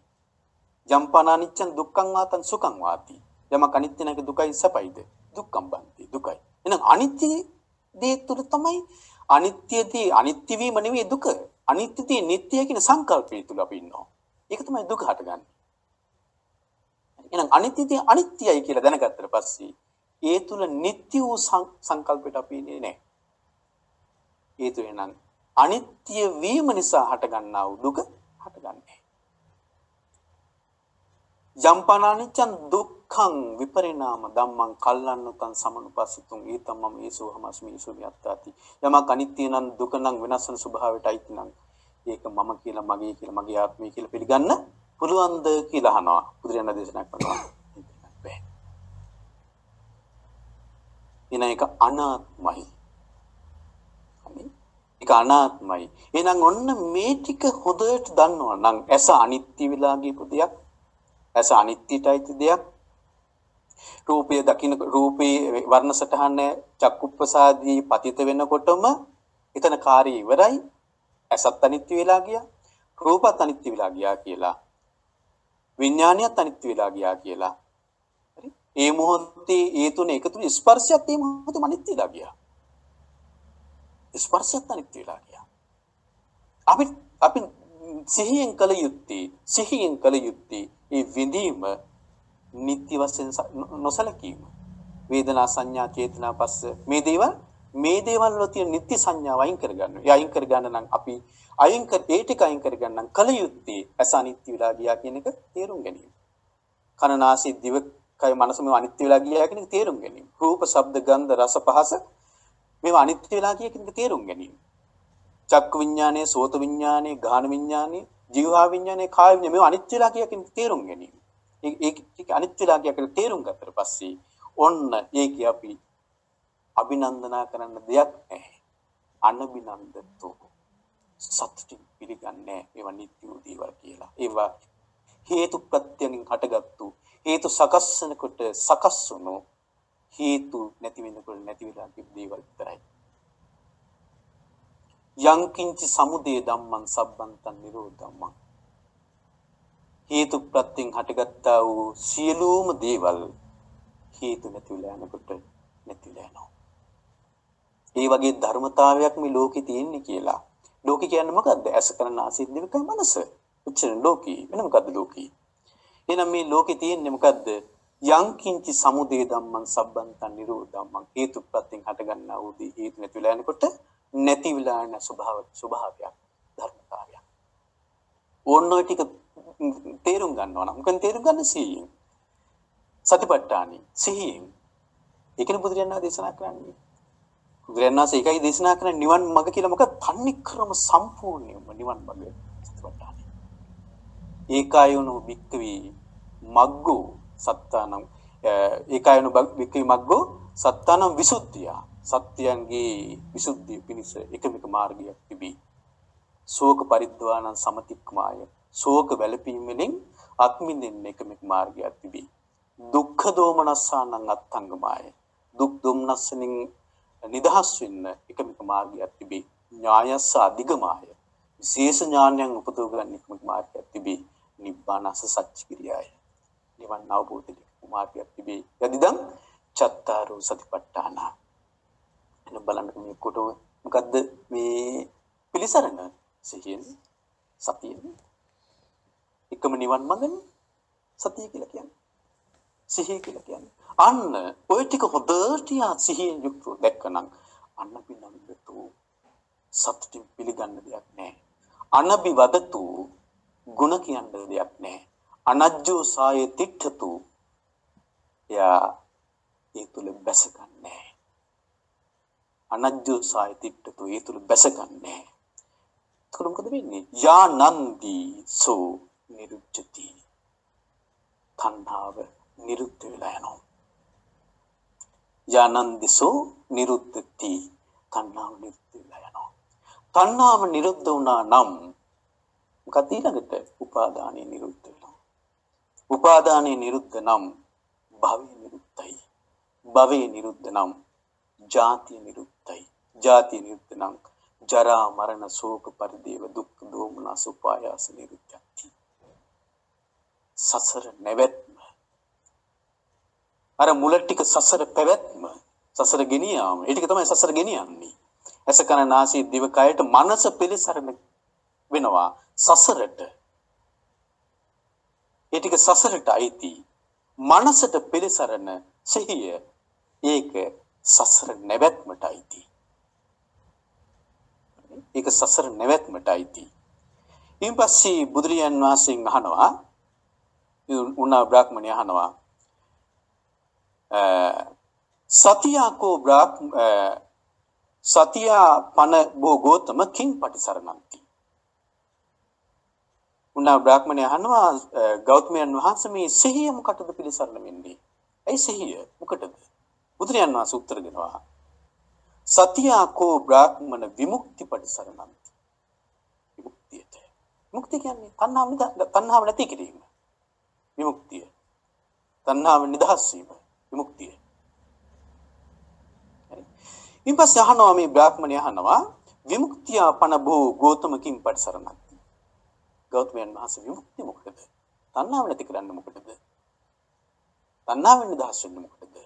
යම්පනානිච්චං දුක්ඛං වාතං සුඛං වාති. යමක් අනිත්‍ය නැක දුකයි සැපයිද? දුක්ඛං බන්ති දුකයි. එහෙනම් අනිත්‍ය දේ තුල තමයි අනිත්‍යදී අනිත්‍ය වීම නෙවෙයි දුක. අනිත්‍යදී නිට්ටය කියන සංකල්පය තුල අපි ඉන්නවා. ඒක තමයි දුක හටගන්නේ. එහෙනම් අනිත්‍යදී අනිත්‍යයි කියලා දැනගත්තට පස්සේ ඒ තුල නිට්ටය වූ සංකල්පයට අපි ඉන්නේ නැහැ. ඒ තුල නම් අනිත්‍ය වීම නිසා හටගන්නා වූ දුක හටගන්නේ. යම්පනානිච්චං දුක්ඛං විපරිණාම ධම්මං කල්ලන්නතං සමනුපස්සිතුං ඊතම්මම ඒසෝහමස්මි සුභයත්තාති. යමක් අනිත්‍ය නම් දුක නම් වෙනස් වෙන ස්වභාවයටයි නම් ඒක මම කියලා මගේ කියලා මගේ ආත්මය කියලා පිළිගන්න පුළුවන්ද කියලා අහනවා. බුදුරජාණන් දේශනා කරනවා. බෑ. එන එක අනාත්මයි. ඒක අනාත්මයි. එහෙනම් ඔන්න මේ ටික හොඳට දන්නවා නම් ඇස අනිත්‍ය විලා ගියපු දෙයක්, ඇස අනිත්‍යයිති දෙයක්, රූපය දකින්න රූපේ වර්ණ සටහන චක්කුප්පසාදී පතිත වෙනකොටම එතන කාර්යය ඉවරයි. ඇසත් අනිත්‍ය වෙලා ගියා, රූපත් අනිත්‍ය වෙලා ගියා කියලා, විඥානියත් අනිත්‍ය වෙලා ගියා කියලා. හරි? ඒ මොහොතේ ඒ තුන එකතු ස්පර්ශයත් ඒ මොහොතේම අනිත්‍ය වෙලා ගියා. ස්පර්ශයත් අනිත්‍ය වෙලා ගියා. අපි සිහියෙන් කළ යුත්තේ ඒ විඳීම නිත්‍ය වශයෙන් නොසලකීම. වේදනා සංඥා චේතනා පස්ස මේ දේවල් වල තියෙන නිත්‍ය සංඥාව අයින් කරගන්නවා. ඒ අයින් කරගන්න නම් අපි ඒ ටික අයින් කරගන්න නම් කල යුත්තේ ඇස අනිත්‍ය වෙලා ගියා කියන එක තේරුම් ගැනීම. කන නාසය දිව කය මනස මේ අනිත්‍ය වෙලා ගියා කියන එක තේරුම් ගැනීම. රූප ශබ්ද ගන්ධ රස පහස මේ අනිත්‍ය වෙලා ගියා කියන එක තේරුම් ගැනීම. චක්ක විඥානයේ සෝත විඥානයේ ගාහන විඥානයේ ජීවහා විඥානයේ කාය විඥානයේ මේ අනිත්‍ය වෙලා ගියා කියන එක තේරුම් ගැනීම. ඒක අනිත්‍ය වෙලා ගියා කියලා තේරුම් ගත්තට පස්සේ ඔන්න ඒකේ අපි අභිනන්දනා කරන්න දෙයක් නැහැ. අනබිනන්දතෝ සත්‍ය පිළිගන්නේ ඒවා නිත්‍ය වූ දේවල් කියලා. ඒවා හේතු ප්‍රත්‍යයෙන් හටගත්තු හේතු සකස් වෙනකොට සකස් වුණු හේතු නැති වෙනකොට නැති වෙලා තිබු දේවල් විතරයි. යංකින්ච සමුදය ධම්මං සබ්බන්තං නිරෝධ ධම්මං. හේතු ප්‍රත්‍යයෙන් හටගත්තා වූ සියලුම දේවල් හේතු නැති වෙලා යනකොට නැති වෙලා යනවා. ඒ වගේ ධර්මතාවයක් මේ ලෝකේ තියෙන්නේ කියලා. ලෝකේ කියන්නේ මොකද්ද? ඇස කරන ආසී දිවක මනස. උච්චන ලෝකී. වෙන මොකද්ද ලෝකී? එහෙනම් මේ ලෝකේ තියෙන්නේ මොකද්ද? යං කිංචි සමුදය ධම්මං සබ්බන්තං නිරෝධ ධම්මං. හේතු ප්‍රත්‍යයෙන් හටගන්නා වූ දී හේතු නැති වෙලා යනකොට නැති වෙලා යන ස්වභාවයක් ධර්මතාවයක්. ඕන ඔය ටික තේරුම් ගන්නවා නම් මොකෙන් තේරුම් ගන්න සිහියෙන්. සතිපට්ඨානෙ සිහියෙන්. ඒකනේ බුදුරජාණන් දේශනා කරන්නේ. බුදුරජාණන් ඒකයි දේශනා කරන්නේ නිවන් මඟ කියලා. මොකද තන්නේ ක්‍රම සම්පූර්ණයෙන්ම නිවන් මඟ සතිපට්ඨානෙ. ඒකායුනෝ භික්ඛවේ මග්ගෝ සත්තානං ඒකායුනෝ භික්ඛවේ මග්ගෝ සත්තානං විසුද්ධිය. සත්‍යයන්ගේ විසුද්ධිය පිණිස එකමික මාර්ගයක් තිබී. ශෝක පරිද්වානං සමතික්මාය. ශෝක වැළපීම වලින් අත්මිදින්න එකමික මාර්ගයක් තිබී. දුක්ඛ දෝමනස්සානං අත්ංගමාය. දුක් දුම්නස්සනින් නිදහස් වෙන්න එකමික මාර්ගයක් තිබේ. ඥායස්ස අධිගමාය. විශේෂ ඥානයන් උපදව ගන්න එකමික මාර්ගයක් තිබේ. නිබ්බානස සච්ච කිරියාය. නිවන් අවබෝධයේ මාර්ගයක් තිබේ. යදිදම් චත්තාරෝ සතිපට්ඨාන. එන බලන්න මේ කොට මොකද්ද මේ පිළිසරණ සිහියෙන් සතියෙන් එකම නිවන් මඟනේ සතිය කියලා කියන්නේ. සිහිය කියලා කියන්නේ. අන්න ඔය ටික හොඳට සිහියෙන් යුක්තව දැක්කනම් අනබිනන්දතු සත්‍ය පිළිගන්න දෙයක් නැහැ. අනබිවදතු ගුණ කියන්න දෙයක් නැහැ. අනජ්ජෝ සාය තිට්ඨතු යා ඒ තුල බැසගන්නේ. අනජ්ජෝ සාය තිට්ඨතු ඒ තුල බැසගන්නේ. එතකොට මොකද වෙන්නේ? යා නන්දි සෝ නිරුච්චති. තණ්හාව නිරුද්ධ වෙලා යනවා. යනන්දිසෝ නිරුද්ධති. තණ්හාව නිරුද්ධ වෙලා යනවා. තණ්හාව නිරුද්ධ වුණා නම් මොකද ඊළඟට උපාදානය නිරුද්ධ වෙනවා. උපාදානය නිරුද්ධ නම් භවය නිරුද්ධයි. භවය නිරුද්ධ නම් ජාතිය නිරුද්ධයි. ජාතිය නිරුද්ධ නම් ජරා මරණ ශෝක පරිදේව දුක්ඛ දෝමනස උපායාස නිරුද්ධති. සසර නැවැත්ම අර මුල ටික සසර පැවැත්ම සසර ගෙනියාම ඒ ටික තමයි සසර ගෙනියන්නේ. ඇස කන නාසය දිව කයට මනස පිළිසරණ වෙනවා සසරට. ඒ ටික සසරට අයිති. මනසට පිළිසරණ සිහිය ඒක සසර නැවැත්මට අයිති. ඒක සසර නැවැත්මට අයිති. ඊට පස්සේ බුදුරජාන් වහන්සේගෙන් අහනවා උනා බ්‍රාහ්මණය අහනවා සතියාකෝ සතියා පන බෝ ගෝතම කිං පටිසරණන්ති. උනා බ්‍රාහ්මණය අහනවා ගෞතමයන් වහන්සේ මේ සිහිය මොකටද පිළිසරණ වෙන්නේ? ඇයි සිහිය මොකටද? බුදුරජාන් වහන්සේ උත්තර දෙනවා සතියාකෝ බ්‍රාහ්මණ විමුක්ති පටිසරණන්ති. විමුක්තියට. විමුක්තිය කියන්නේ තණ්හාව නැති කිරීම. විමුක්තිය. තණ්හාව නිදහස් වීම. විමුක්තිය. ඊපස්සේ අහනවා මේ බ්‍රාහ්මණය අහනවා විමුක්තිය පන භෝ ගෝතම කිං පටිසරණන්ති. ගෞතමයන් වහන්සේ විමුක්තිය මොකටද? තණ්හාව නැති කරන්න මොකටද? තණ්හාවෙන් නිදහස් වෙන්න මොකටද?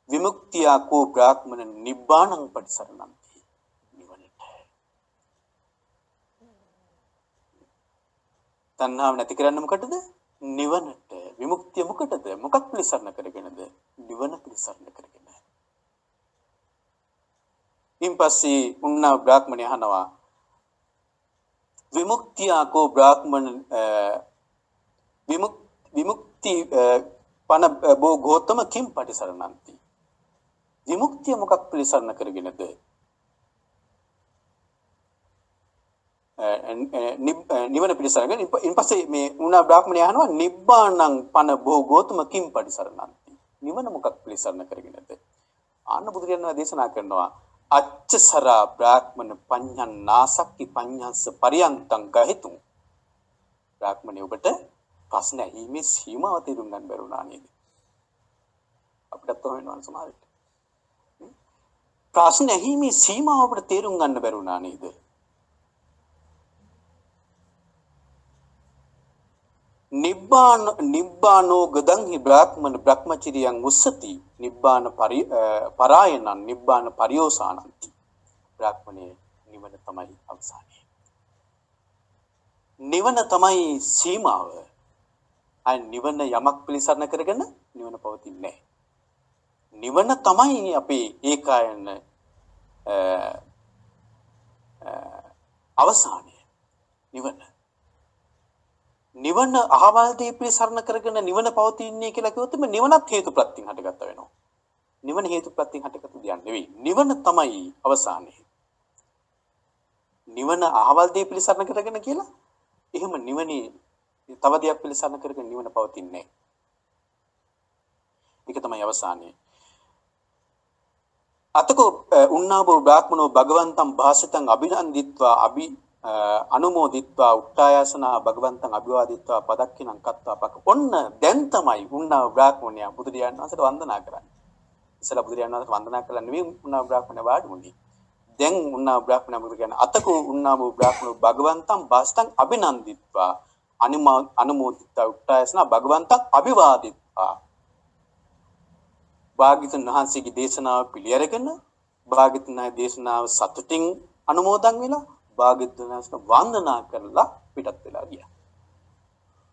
විමුක්තියකෝ බ්‍රාහ්මණ නිබ්බාණං පටිසරණන්ති. නිවනට. තණ්හාව නැති කරන්න මොකටද? නිවනට. විමුක්තිය මොකටද? මොකක් පිළිසරණ කරගෙනද? නිවන පිළිසරණ කරගෙන. ඉන්පස්සේ උන්නා බ්‍රාහ්මණය අහනවා විමුක්තියකෝ බ්‍රාහ්මණ විමුක්ති පන බෝ ගෝතම කිම් පටිසරණන්ති. විමුක්තිය මොකක් පිළිසරණ කරගෙනද? නිවන පිළිසරණගෙන. ඉන්පස්සේ මේ උනා බ්‍රාහ්මණය අහනවා නිබ්බාණං පන බෝ ගෝතම කිම් පටිසරණන්ති. නිවන මොකක් පිළිසරණ කරගෙනද? ආන්න බුදුරජාණන් වහන්සේ දේශනා කරනවා අච්චසරා බ්‍රාහ්මණ පඤ්ඤං නාසක්ති පඤ්ඤංස පරියන්තං ගහිතු. බ්‍රාහ්මණය ඔබට ප්‍රශ්න ඇහිීමේ සීමාව තේරුම් ගන්න බැරුණා නේද? අපිටත් තව වෙනවා සමහර විට. ප්‍රශ්න ඇහිීමේ සීමාව අපිට තේරුම් ගන්න බැරුණා නේද? නිබ්බානෝ ගදංහි බ්‍රාහ්මණ බ්‍රහ්මචරියං උස්සති නිබ්බාන පරායනං නිබ්බාන පරියෝසානන්ති. බ්‍රාහ්මණය නිවන තමයි අවසානය. නිවන තමයි සීමාව. අය නිවන යමක් පිළිසරණ කරගෙන නිවන පවතින්නේ නැහැ. නිවන තමයි අපේ ඒකායන අවසානය. නිවන අහවල් දේ පිළිසරණ කරගෙන නිවන පවතින්නේ කියලා කිව්වොත් මේ නිවනත් හේතුප්‍රත්‍යයෙන් හටගත්ත වෙනවා. නිවන හේතුප්‍රත්‍යයෙන් හටගත්ත දෙයක් නෙවෙයි. නිවන තමයි අවසානය. නිවන අහවල් දේ පිළිසරණ කරගෙන කියලා එහෙම නිවනේ තව දෙයක් පිළිසරණ කරගෙන නිවන පවතින්නේ නැහැ. ඒක තමයි අවසානය. අතකෝ උන්නාබෝ බ්‍රාහ්මනෝ භගවන්තං භාසිතං අභිනන්දිත්වා අනුමෝදිත්වා උට්ටායසනා භගවන්තං අභිවාදිත්වා පදක්ඛිනං කତ୍වා පක. ඔන්න දැන් තමයි උන්නාව බ්‍රාහ්මණයා බුදුරජාණන් වහන්සේට වන්දනා කරන්නේ. ඉස්සලා බුදුරජාණන් වහන්සේට වන්දනා කළා නෙවෙයි උන්නාව බ්‍රාහ්මණයා වාඩි වුණේ. දැන් උන්නාව බ්‍රාහ්මණයා මොකද කියන්නේ? අතකෝ උන්නාබෝ බ්‍රාහ්මනෝ භගවන්තං භාසිතං අභිනන්දිත්වා අනුමෝදිත්වා උට්ටායසනා භගවන්තං අභිවාදිත්වා. භාග්‍යවතුන් වහන්සේගේ දේශනාව පිළි අරගෙන භාග්‍යවතුන් වහන්සේගේ දේශනාව සතුටින් අනුමෝදන් වෙලා භාග්‍යවතුන් වහන්සේට වන්දනා කරලා පිටත් වෙලා ගියා.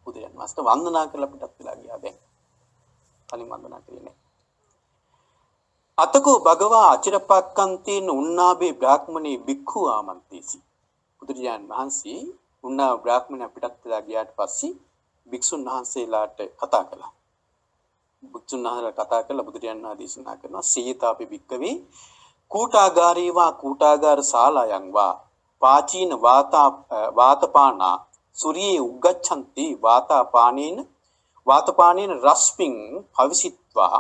බුදුරජාණන් වහන්සේට වන්දනා කරලා පිටත් වෙලා ගියා. දැන් කලින් වන්දනා කළේ නැහැ. අතකෝ භගවා අචිරපක්කන්තේන උන්නාබේ බ්‍රාහ්මණේ භික්ඛු ආමන්තේසි. බුදුරජාණන් වහන්සේ උන්නා බ්‍රාහ්මණයා පිටත් වෙලා ගියාට පස්සේ භික්ෂුන් වහන්සේලාට කතා කළා. බුදුන් වහන්සේලා කතා කරලා බුදුරජාණන් වහන්සේ දේශනා කරනවා සීතාපි භික්කවේ කූටාගාරීවා කූටාගාර ශාලායන් වා පාචීන වාතපානා සූර්යේ උග්ගච්ඡන්ති වාතපානේන රස්මින් භවිසිත්වා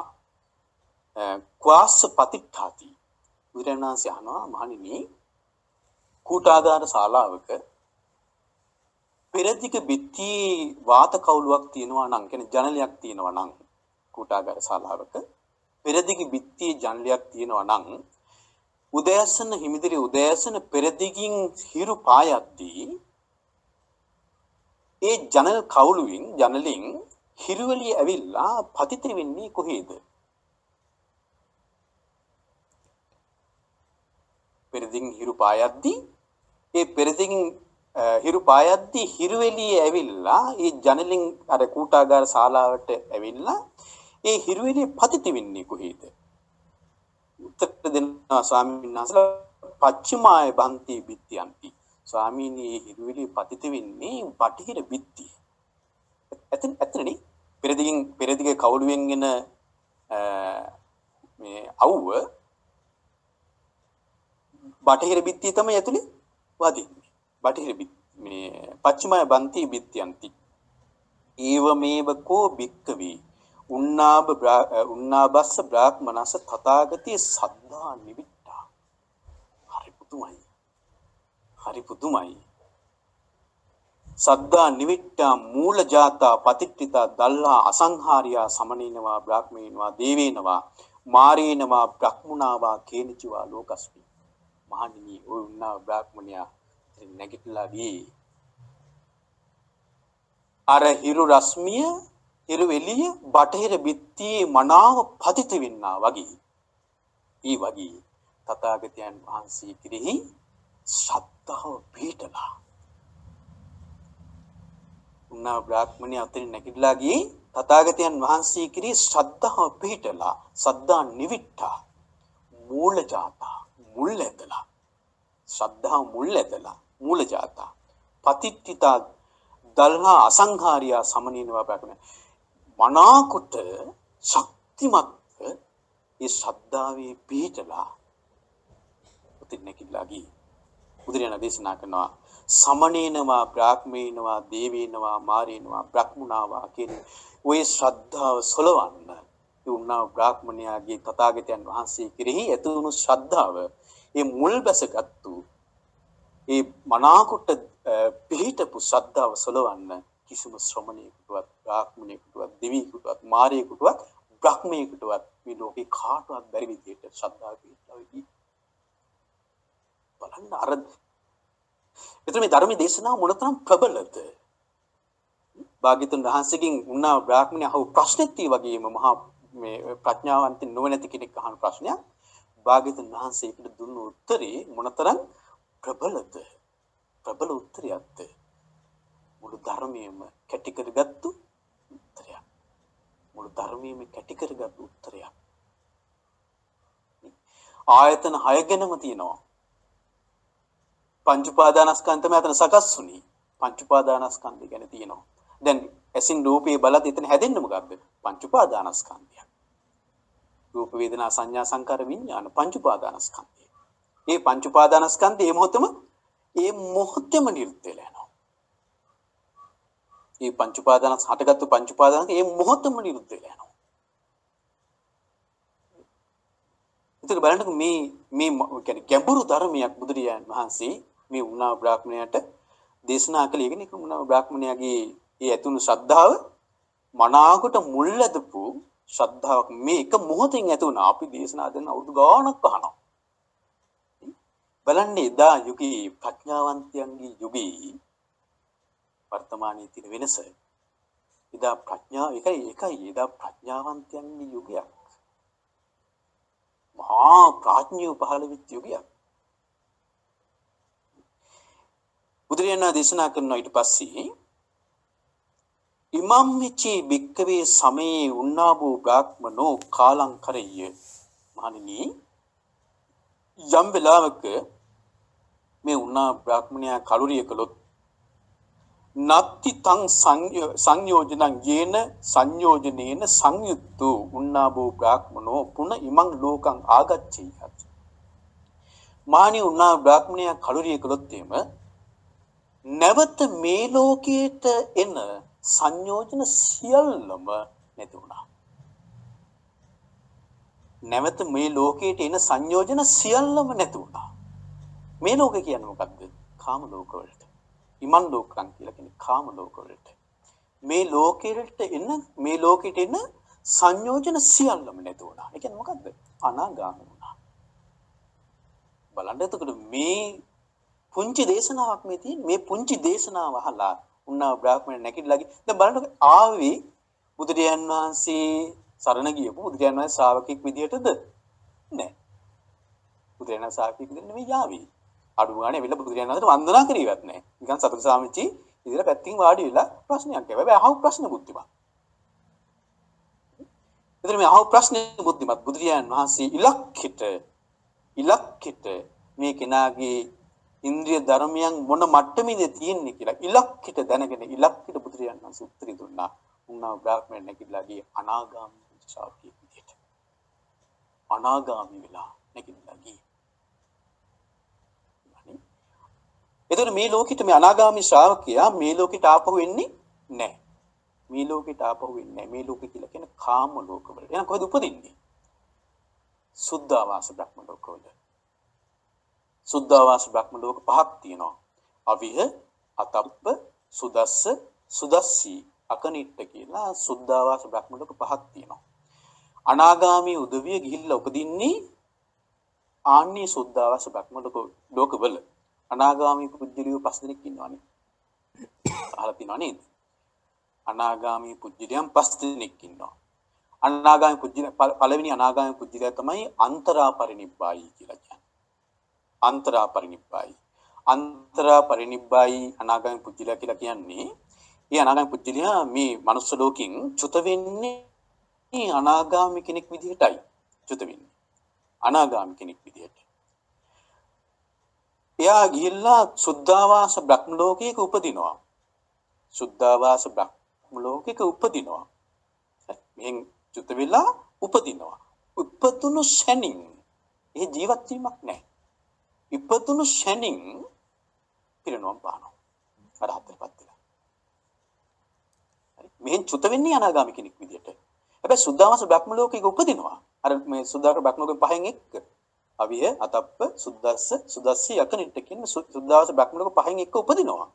ක්වාස්ස පතිට්ඨාති. බුදුරජාණන් වහන්සේ අහනවා මහණෙනි කූටාගාර ශාලාවක පෙරදිග බිත්තියේ වාත කවුලුවක් තියෙනවා නම් කියන්නේ ජනලයක් තියෙනවා නම් කූටාගාර ශාලාවක පෙරදිග බිත්තියේ ජනලයක් තියෙනවා නම් උදෑසන හිමිදිරි උදෑසන පෙරදිගින් හිරු පායද්දී ඒ ජනල් කවුලුවෙන් ජනලින් හිරුවලිය ඇවිල්ලා පතිත වෙන්නේ කොහේද? පෙරදිගින් හිරු පායද්දී ඒ පෙරදිගින් හිරු පායද්දී හිරුවලිය ඇවිල්ලා ඒ ජනලින් අර කූටාගාර ශාලාවට ඇවිල්ලා ඒ හිරුවලිය පතිත වෙන්නේ කොහේද? උත්තර දෙනවා ස්වාමීන් වහන්සේලා පච්චමාය බන්ති බිත්තියන්ති. ස්වාමීනි හිරුවලිය පතිත වෙන්නේ බටහිර බිත්තිය. එතනනේ පෙරදිග කවුළුවෙන් එන මේ අවුව බටහිර බිත්තිය තමයි ඇතුලේ වදින්නේ. බටහිර මේ පච්චමය බන්ති බිත්තියන්ති. ඒව මේව කෝ බික්කවේ උන්නාබස්ස බ්‍රාහ්මනස්ස තථාගතී සද්ධා නිවිට්ඨා. හරි පුදුමයි. සද්ධා නිවිට්ඨා මූල ජාතා පතිට්ඨිතා දල්ලා අසංහාරියා සමනේනවා බ්‍රාහ්මේනවා දේවේනවා මාරේනවා බ්‍රහ්මුණාවා කේනචිවා ලෝකස්මි. මහණෙනි ඔය උන්නා බ්‍රාහ්මණයා නැගිටලා ගියේ අර හිරු රශ්මිය හිරු එළිය බටහිර බිත්තියේ මනාව පතිත වෙන්නා වගේ. ඊ වගේ තථාගතයන් වහන්සේ කෙරෙහි ශ්‍රද්ධාව පිහිටලා උන්නා බ්‍රාහ්මණයා අතරින් නැගිටලා ගියේ තථාගතයන් වහන්සේ කෙරෙහි ශ්‍රද්ධාව පිහිටලා සද්ධා නිවිට්ඨා මූල ජාතා මුල් ඇදලා ශ්‍රද්ධාව මුල් ඇදලා මූල ජාතා පතිට්ඨිතා දල්හා අසංහාරියා සමනීනවා ප්‍රකරණ මනාකොට ශක්තිමත් ඒ ශ්‍රද්ධාවේ පිහිටලා උතින් නැගිටලා ගියේ. බුදුරජාණන් දේශනා කරනවා සමනේනවා බ්‍රාහ්මේනවා දේවේනවා මාරේනවා බ්‍රහ්මුණාවා කියන ඔය ශ්‍රද්ධාව සොලවන්න උන්නා බ්‍රාහ්මණයාගේ තථාගතයන් වහන්සේ කෙරෙහි ඇතිවුණු ශ්‍රද්ධාව ඒ මුල් බැසගත්තු ඒ මනාකොට පිහිටපු ශ්‍රද්ධාව සොලවන්න කිසිම ශ්‍රමණයෙකුටවත් බ්‍රාහ්මණයෙකුටවත් දෙවියෙකුටවත් මාරයෙකුටවත් බ්‍රහ්මයෙකුටවත් මේ ලෝකේ කාටවත් බැරි විදිහට ශ්‍රද්ධාව පිහිටලා වෙයි. බලන්න අර එතන මේ ධර්ම දේශනාව මොනතරම් ප්‍රබලද? භාග්‍යතුන් වහන්සේගෙන් උන්නා බ්‍රාහ්මණය අහපු ප්‍රශ්නෙත් ඒ වගේම මහා මේ ප්‍රඥාවන්ත නොවැනති කෙනෙක් අහන ප්‍රශ්නයක්. භාග්‍යතුන් වහන්සේකට දුන්නු උත්තරේ මොනතරම් ප්‍රබලද? ප්‍රබල උත්තරයක්ද? මුළු ධර්මයේම කැටි කරගත්තු උත්තරයක්. මුළු ධර්මයේම කැටි කරගත්තු උත්තරයක්. ආයතන 6 ගැනම තියෙනවා. පංච උපාදානස්කන්ධ තමයි අතන සකස් වුණේ. පංච උපාදානස්කන්ධය ගැන තියෙනවා. දැන් ඇසින් රූපේ බලද්දි එතන හැදෙන්නේ මොකද්ද? පංච උපාදානස්කන්ධය. රූප වේදනා සංඥා සංකාර විඥාන පංච උපාදානස්කන්ධය. මේ පංච උපාදානස්කන්ධය ඒ මොහොතේම නිරුද්ධ වෙලා යනවා. මේ පංච උපාදානස් හටගත්තු පංච උපාදානක මේ මොහොතේම නිරුද්ධ වෙලා යනවා. ඒක බලන්නකො මේ කියන්නේ ගැඹුරු ධර්මයක් බුදුරජාණන් වහන්සේ මේ උන්නා බ්‍රාහ්මණයට දේශනා කළේ. ඒ කියන්නේ උන්නා බ්‍රාහ්මණයාගේ ඒ ඇතුණු ශ්‍රද්ධාව මනාවකට මුල්ලදපු ශ්‍රද්ධාවක් මේ එක මොහොතෙන් ඇති වුණා. අපි දේශනා දෙන්න අවුරුදු ගාණක් අහනවා. බලන්නේ එදා යුගී ප්‍රඥාවන්තයන්ගේ යුගී වර්තමානයේ තියෙන වෙනස. එදා එදා ප්‍රඥාවන්තයන්ගේ යුගයක්. මහා ප්‍රඥාව පහළ වෙච්ච යුගයක්. බුදුරජාණන් දේශනා කරන ඊට පස්සේ ඉමම් මිචි බික්කවේ සමේ උන්නාබෝ බ්‍රාහ්මනෝ කාලං කරෙය්‍ය. මහණෙනි යම් වෙලාවක මේ උන්නා බ්‍රාහ්මණයා කලුරිය කළොත් නත්ති තං සංයෝජනං යේන සංයෝජනේන සංයුක්තෝ උන්නාබෝ බ්‍රාහ්මනෝ පුන ඉමං ලෝකං ආගච්ඡේය. මානි උන්නා බ්‍රාහ්මණයා කලුරිය කළොත් එම නැවත මේ ලෝකයට එන සංයෝජන සියල්ලම නැති වුණා. නැවත මේ ලෝකයට එන සංයෝජන සියල්ලම නැති වුණා. මේ ලෝකේ කියන්නේ මොකද්ද? කාම ලෝක වලට. ඉමන් ලෝකයන් කියලා කියන්නේ කාම ලෝක වලට. මේ ලෝකෙට එන සංයෝජන සියල්ලම නැති වුණා. ඒ කියන්නේ මොකද්ද? අනාගාමී වුණා. බලන්න එතකොට මේ පුංචි දේශනාවක් මේ තියෙන මේ පුංචි දේශනාව අහලා උන්නා බ්‍රාහ්මණ නැගිටලා ගිහින් දැන් බලන්න ආවේ බුදුරජාන් වහන්සේ සරණ ගියපු බුදුරජාන් වහන්සේ ශ්‍රාවකෙක් විදියටද නෑ. බුදුරජාන් වහන්සේ ශ්‍රාවකෙක් විදියට නෙමෙයි යාවේ. අඩු ගානේ වෙල බුදුරජාන් වහන්සේට වන්දනා කරීවත් නෑ. නිකන් සතුටු සාමිච්චි ඉතින් පැත්තින් වාඩි වෙලා ප්‍රශ්නයක් අහුවා. හැබැයි අහපු ප්‍රශ්න බුද්ධිමත්. එතන මේ අහපු ප්‍රශ්නේ බුද්ධිමත් බුදුරජාන් වහන්සේ ඉලක්කෙට මේ කෙනාගේ ඉන්ද්‍රිය ධර්මයන් මොන මට්ටමේද තියෙන්නේ කියලා ඉලක්කෙට දැනගෙන ඉලක්කෙට බුදුරජාන් වහන්සේ උත්තර දුන්නා. උන්නා බ්‍රාහ්මණ නැගිටලා ගියේ අනාගාමී ශ්‍රාවකයෙක් විදියට. අනාගාමී වෙලා නැගිටලා ගියේ. එතකොට මේ ලෝකෙට මේ අනාගාමී ශ්‍රාවකයා මේ ලෝකෙට ආපහු එන්නේ නැහැ. මේ ලෝකෙට ආපහු එන්නේ නැහැ. මේ ලෝකෙ කියලා කියන්නේ කාම ලෝකවල. එහෙනම් කොහෙද උපදින්නේ? සුද්ධාවාස බ්‍රහ්ම ලෝකවල. සුද්ධාවාස බ්‍රහ්ම ලෝක පහක් තියෙනවා. අවිහ, අතප්ප, සුදස්ස, සුදස්සී, අකනිට්ට කියලා සුද්ධාවාස බ්‍රහ්ම ලෝක පහක් තියෙනවා. අනාගාමී උදවිය ගිහිල්ලා උපදින්නේ ආන්නේ සුද්ධාවාස බ්‍රහ්ම ලෝකවල. අනාගාමී පුජ්‍යලියෝ 5 දෙනෙක් ඉන්නවනේ. අහලා තියෙනව නේද? අනාගාමී පුජ්‍යලියන් 5 දෙනෙක් ඉන්නවා. අනාගාමී පුජ්‍යලිය පළවෙනි අනාගාමී පුජ්‍යලිය තමයි අන්තරා පරිනිබ්බායි කියලා කියන්නේ. අන්තරා පරිනිබ්බායි. අන්තරා පරිනිබ්බායි අනාගාමී පුජ්‍යලිය කියලා කියන්නේ මේ අනාගාමී පුජ්‍යලිය මේ මනුස්ස ලෝකෙන් චුත වෙන්නේ අනාගාමී කෙනෙක් විදිහටයි. චුත වෙන්නේ. අනාගාමී කෙනෙක් විදිහට. එයා ගිහිල්ලා සුද්ධාවාස බ්‍රහ්ම ලෝකයක උපදිනවා. සුද්ධාවාස බ්‍රහ්ම ලෝකයක උපදිනවා. මෙහෙන් චුත වෙලා උපදිනවා. උපතුණු ශනින් ඒ ජීවත් වීමක් නැහැ. ඉපතුණු ශනින් පිරෙනවා පානවා. අර හතරපත් වෙලා. හරි. මෙහෙන් චුත වෙන්නේ අනාගාමී කෙනෙක් විදියට. හැබැයි සුද්ධාවාස බ්‍රහ්ම ලෝකයක උපදිනවා. අර මේ සුද්ධාවාස බ්‍රහ්ම ලෝකෙන් පහෙන් එක්ක අවිය, අතප්ප, සුද්දස්ස, සුදස්සී, යකනිට්ට කියන සුද්ධාවාස බ්‍රහ්ම ලෝක පහෙන් එක්ක උපදිනවා.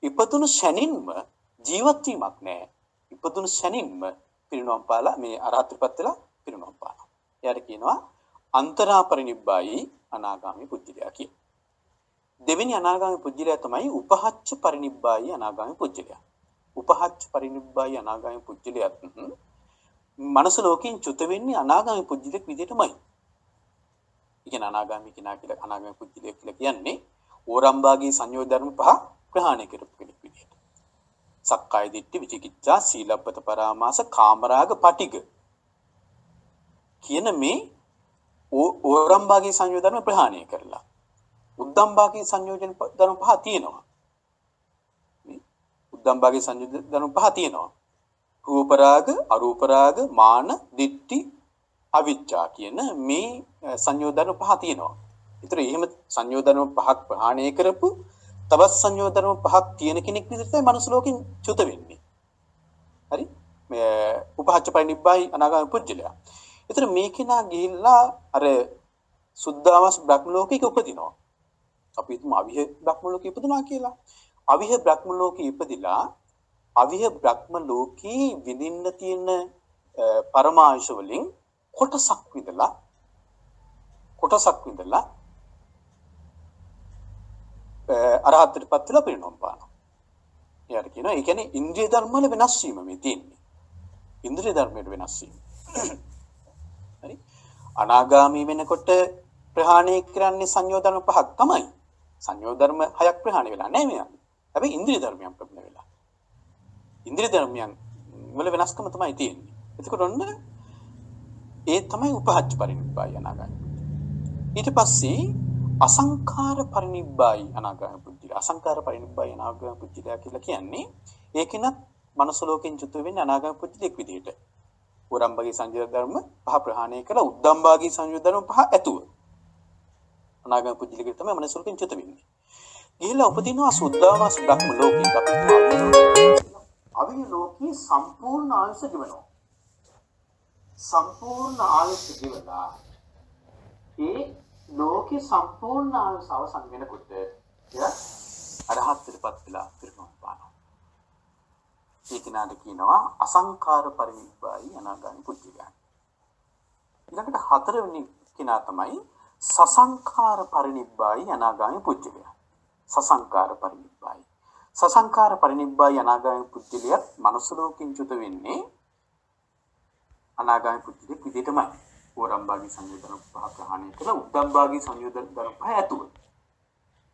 ඉපතුණු ශනින්ම ජීවත් වීමක් නැහැ. ඉපතුණු ශනින්ම පිරිනොම් පාලා මේ අරහත්ත්වපත් වෙලා පිරිනොම් පානවා. එයාට කියනවා අන්තරා පරිනිබ්බායි අනාගාමී පුජ්‍යලයා කියලා. දෙවෙනි අනාගාමී පුජ්‍යලයා තමයි උපහච්ච පරිනිබ්බායි අනාගාමී පුජ්‍යලයා. උපහච්ච පරිනිබ්බායි අනාගාමී පුජ්‍යලයාත් මනස ලෝකයෙන් චුත වෙන්නේ අනාගාමී පුජ්‍යලෙක් විදිහටමයි. ඉගෙන අනාගාමී කෙනා කියලා අනාගාමී පුජ්‍යලයා කියලා කියන්නේ ඕරම්බාගේ සංයෝග ධර්ම පහ ප්‍රහාණය කරපු කෙනෙක් විදිහට. සක්කාය දිට්ඨි, විචිකිච්ඡා, සීලබ්බත පරාමාස, කාමරාග, පටිඝ කියන මේ ඕරම්බාගේ සංයෝජන ධර්ම ප්‍රහාණය කරලා උද්දම්බාගේ සංයෝජන ධර්ම පහ තියෙනවා. උද්දම්බාගේ සංයෝජන ධර්ම පහ තියෙනවා. රූප රාග, අරූප රාග, මාන, දිට්ඨි, අවිජ්ජා කියන මේ සංයෝජන ධර්ම පහ තියෙනවා. ඒතර එහෙම සංයෝජන ධර්ම පහක් ප්‍රහාණය කරපු තවත් සංයෝජන ධර්ම පහක් තියෙන කෙනෙක් විදිහට තමයි මනුස්ස ලෝකෙන් චුත වෙන්නේ. හරි? මේ උපහච්ච පරිනිබ්බායි අනාගාමී පුජ්‍යලයා. ඒතර මේ කෙනා ගිහිල්ලා අර සුද්ධාවාස බ්‍රහ්ම ලෝකයක උපදිනවා. අපි හිතමු අවිහ බ්‍රහ්ම ලෝකෙ ඉපදුනා කියලා. අවිහ බ්‍රහ්ම ලෝකෙ ඉපදිලා අවිහ බ්‍රහ්ම ලෝකේ විඳින්න තියෙන පරමාංශ වලින් කොටසක් විඳලා අරහත්ත්වයටපත් වෙලා පිරිනොම් පානවා. එයාට කියනවා ඒ කියන්නේ ඉන්ද්‍රිය ධර්ම වල වෙනස් වීම මේ තියෙන්නේ. ඉන්ද්‍රිය ධර්මයට වෙනස් වීම. හරි? අනාගාමී වෙනකොට ප්‍රහාණය කරන්නේ සංයෝග ධර්ම පහක් තමයි. සංයෝග ධර්ම හයක් ප්‍රහාණය වෙලා නැහැ මෙයා. හැබැයි ඉන්ද්‍රිය ධර්මයන් ප්‍රහාණය වෙලා. ඉන්ද්‍රිය ධර්මයන් වල වෙනස්කම තමයි තියෙන්නේ. එතකොට ඔන්න ඒ තමයි උපහච්ච පරිනිබ්බායි අනාගාමී. ඊට පස්සේ අසංඛාර පරිනිබ්බායි අනාගාමී පුජ්‍යලයා. අසංඛාර පරිනිබ්බායි අනාගාමී පුජ්‍යලයා කියලා කියන්නේ ඒකෙනත් මනස ලෝකෙන් චුත වෙන්නේ අනාගාමී පුජ්‍යලෙක් විදිහට. ඕරම්බගේ සංයෝජන ධර්ම පහ ප්‍රහාණය කළා උද්දම්බාගේ සංයෝජන ධර්ම පහ ඇතුව. අනාගාමී පුජ්‍යලෙක් තමයි මනස ලෝකෙන් චුත වෙන්නේ. ගිහිල්ලා උපදිනවා සුද්ධාවාස බ්‍රහ්ම ලෝකෙ. අවිය ලෝකේ සම්පූර්ණ ආයුෂ ගෙවනවා. සම්පූර්ණ ආයුෂ ගෙවලා ඒ ලෝකේ සම්පූර්ණ ආයුෂ අවසන් වෙනකොට එයා අරහත්ත්වයටපත් වෙලා පිරිනොම් පානවා. ඒ කෙනාට කියනවා අසංඛාර පරිනිබ්බායි අනාගාමී පුජ්‍යලයන්. ඊළඟට හතරවෙනි කෙනා තමයි සසංඛාර පරිනිබ්බායි අනාගාමී පුජ්‍යලයන්. සසංඛාර පරිනිබ්බායි. සසංඛාර පරිනිබ්බායි අනාගාමී පුජ්‍යලියත් මනුස්ස ලෝකෙන් චුත වෙන්නේ අනාගාමී පුජ්‍යලිය විදිහටමයි. ඕරම්භාගී සංයෝජන පහ ප්‍රහාණය කළා උද්දම්භාගී සංයෝජන ධර්ම පහ ඇතුව.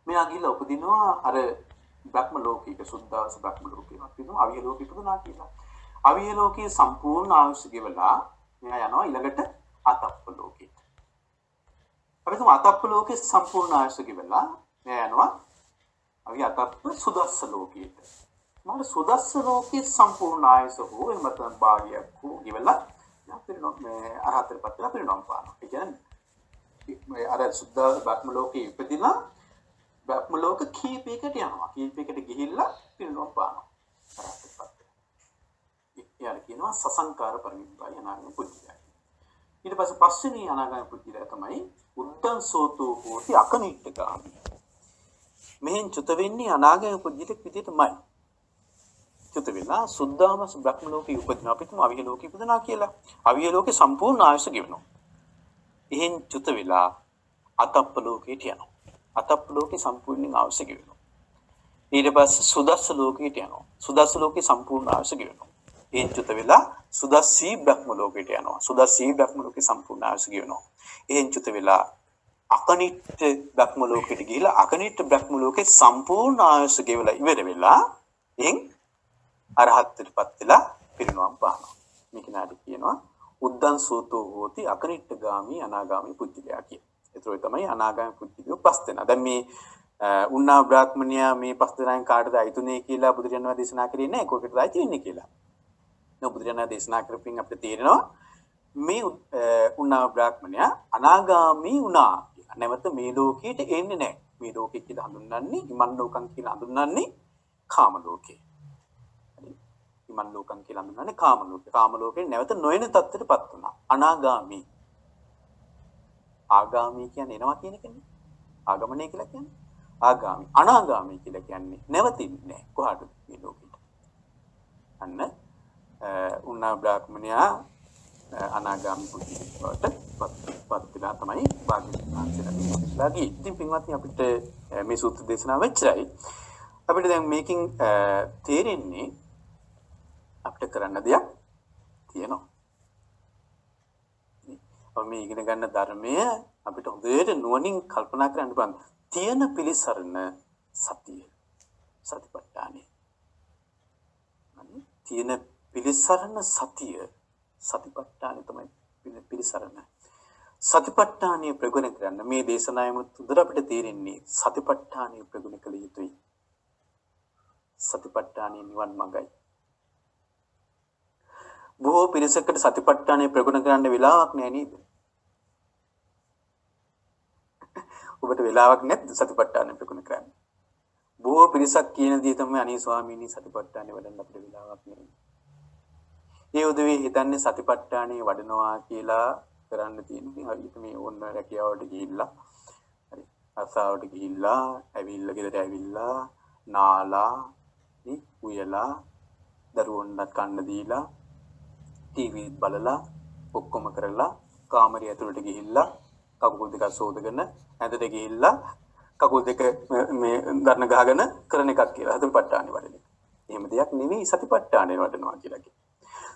මෙයා ගිහිල්ලා උපදිනවා අර බ්‍රහ්ම ලෝකයක සුද්ධාස බ්‍රහ්ම ලෝකයක් තියෙනවා අවිය ලෝකෙ ඉපදුනා කියලා. අවිය ලෝකයේ සම්පූර්ණ ආයුෂ ගෙවලා මෙයා යනවා ඊළඟට අතප්ප ලෝකෙට. අපි තුමා අතප්ප ලෝකයේ සම්පූර්ණ ආයුෂ ගෙවලා මෙයා යනවා අවිය අතප්ප සුදස්ස ලෝකයට. මම සුදස්ස ලෝකයේ සම්පූර්ණ ආයුෂ හෝ එහෙම නැත්නම් භාගයක් හෝ ගෙවලා මේ අරහතට පත් වෙලා පිරිනොම් පානවා. ඒ කියන්නේ අර සුද්ධ බ්‍රහ්ම ලෝකයේ ඉපදිලා බ්‍රහ්ම ලෝක කීපයකට යනවා. කීපයකට ගිහිල්ලා පිරිනොම් පානවා. අරහතට පත් වෙනවා. ඊයර කියනවා සසංකාර පරිනිබ්බාය අනාගාමී පුජ්‍යලය. ඊට පස්සේ පස්වෙනි අනාගාමී පුජ්‍යලය තමයි උද්දං සෝතෝ හෝති අකනිට්ඨගාමී. මෙහෙන් චුත වෙන්නේ අනාගාමී පුජ්‍යලෙක් විදිහටමයි. චුත වෙලා සුද්ධාමස් බ්‍රහ්ම ලෝකේ උපදිනවා. අපි තුමා අවිය ලෝකේ උපදිනවා කියලා. අවිය ලෝකේ සම්පූර්ණ ආයුෂ ගෙවනවා. එහෙන් චුත වෙලා අතප්ප ලෝකයට යනවා. අතප්ප ලෝකේ සම්පූර්ණ ආයුෂ ගෙවනවා. ඊට පස්සේ සුදස්ස ලෝකයට යනවා. සුදස්ස ලෝකේ සම්පූර්ණ ආයුෂ ගෙවනවා. එහෙන් චුත වෙලා සුදස්සී බ්‍රහ්ම ලෝකයට යනවා. සුදස්සී බ්‍රහ්ම ලෝකේ සම්පූර්ණ ආයුෂ ගෙවනවා. එහෙන් චුත වෙලා අකනිට්ඨ බ්‍රහ්ම ලෝකයට ගිහිලා අකනිට්ඨ බ්‍රහ්ම ලෝකේ සම්පූර්ණ ආයුෂ ගෙවලා ඉවර වෙලා එහෙන් අරහත්ත්වයටපත් වෙලා පිරිනොම් පානවා. මේක නාඩි කියනවා උද්දං සෝතෝ හෝති අකනිට්ඨගාමී අනාගාමී පුජ්‍යලයා කිය. ඒතරොයි තමයි අනාගාමී පුජ්‍යලිය පස් දෙනා. දැන් මේ උන්නා බ්‍රාහ්මණයා මේ පස් දෙනාෙන් කාටද අයිතුනේ කියලා බුදුරජාණන් වහන්සේ දේශනා කරේ නැහැ. කොකටද අයිති වෙන්නේ කියලා. නෝ බුදුරජාණන් දේශනා කරපින් අපිට තේරෙනවා මේ උන්නා බ්‍රාහ්මණයා අනාගාමී වුණා කියලා. නැවත මේ ලෝකයට එන්නේ නැහැ. මේ ලෝකෙ කියලා හඳුන්වන්නේ ඉමන් ලෝකම් කියලා හඳුන්වන්නේ කාම ලෝකේ. ඉමන් ලෝකම් කියලා හඳුන්වන්නේ කාම ලෝකේ. කාම ලෝකේ නැවත නොයන තත්ත්වයටපත් වුණා. අනාගාමී. ආගාමී කියන්නේ එනවා කියන එකනේ. ආගමනය කියලා කියන්නේ. ආගාමී. අනාගාමී කියලා කියන්නේ නැවතින්නේ නැහැ. කොහාටද මේ ලෝකෙට. අන්න උන්නා බ්‍රාහ්මණයා අනාගාමී පුජ්‍යලයට පත් වෙලා තමයි භාග්‍යවතුන්සේලා ගියේ. ඉතින් පින්වත්නි අපිට මේ සූත්‍ර දේශනාව වෙච්චරයි. අපිට දැන් මේකෙන් තේරෙන්නේ අපිට කරන්න දෙයක් තියෙනවා. මේ ඉගෙන ගන්න ධර්මය අපිට හොඳට නුවණින් කල්පනා කරන්න පුළුවන්. තියෙන පිළිසරණ සතිය. සතිපට්ඨානෙ. තියෙන පිළිසරණ සතිය සතිපට්ඨානෙ තමයි පිළිසරණ. සතිපට්ඨානෙ ප්‍රගුණ කරන්න මේ දේශනාවෙම උදට අපිට තේරෙන්නේ සතිපට්ඨානෙ ප්‍රගුණ කළ යුතුයි. සතිපට්ඨානෙ නිවන් මඟයි. බොහෝ පිරිසකට සතිපට්ඨානය ප්‍රගුණ කරන්න වෙලාවක් නැහැ නේද? ඔබට වෙලාවක් නැද්ද සතිපට්ඨානය ප්‍රගුණ කරන්න? බොහෝ පිරිසක් කියන දේ තමයි අනේ ස්වාමීනි සතිපට්ඨානය වඩන්න අපිට වෙලාවක් නැහැ. ඒ උදේ හිතන්නේ සතිපට්ඨානය වඩනවා කියලා කරන්න තියෙන්නේ. හරියට මේ ඕන්න රැකියාවට ගිහිල්ලා හරි අසාවට ගිහිල්ලා ඇවිල්ලා ගෙදර ඇවිල්ලා නාලා උයලා දරුවන්ට කන්න දීලා ටීවී බලලා ඔක්කොම කරලා කාමරය ඇතුළට ගිහිල්ලා කකුල් දෙක සෝදගෙන ඇඳට ගිහිල්ලා කකුල් දෙක මේ දරන ගහගෙන කරන එකක් කියලා සතිපට්ඨානෙ වඩන එක. එහෙම දෙයක් නෙවෙයි සතිපට්ඨානෙ වඩනවා කියලා කියන්නේ.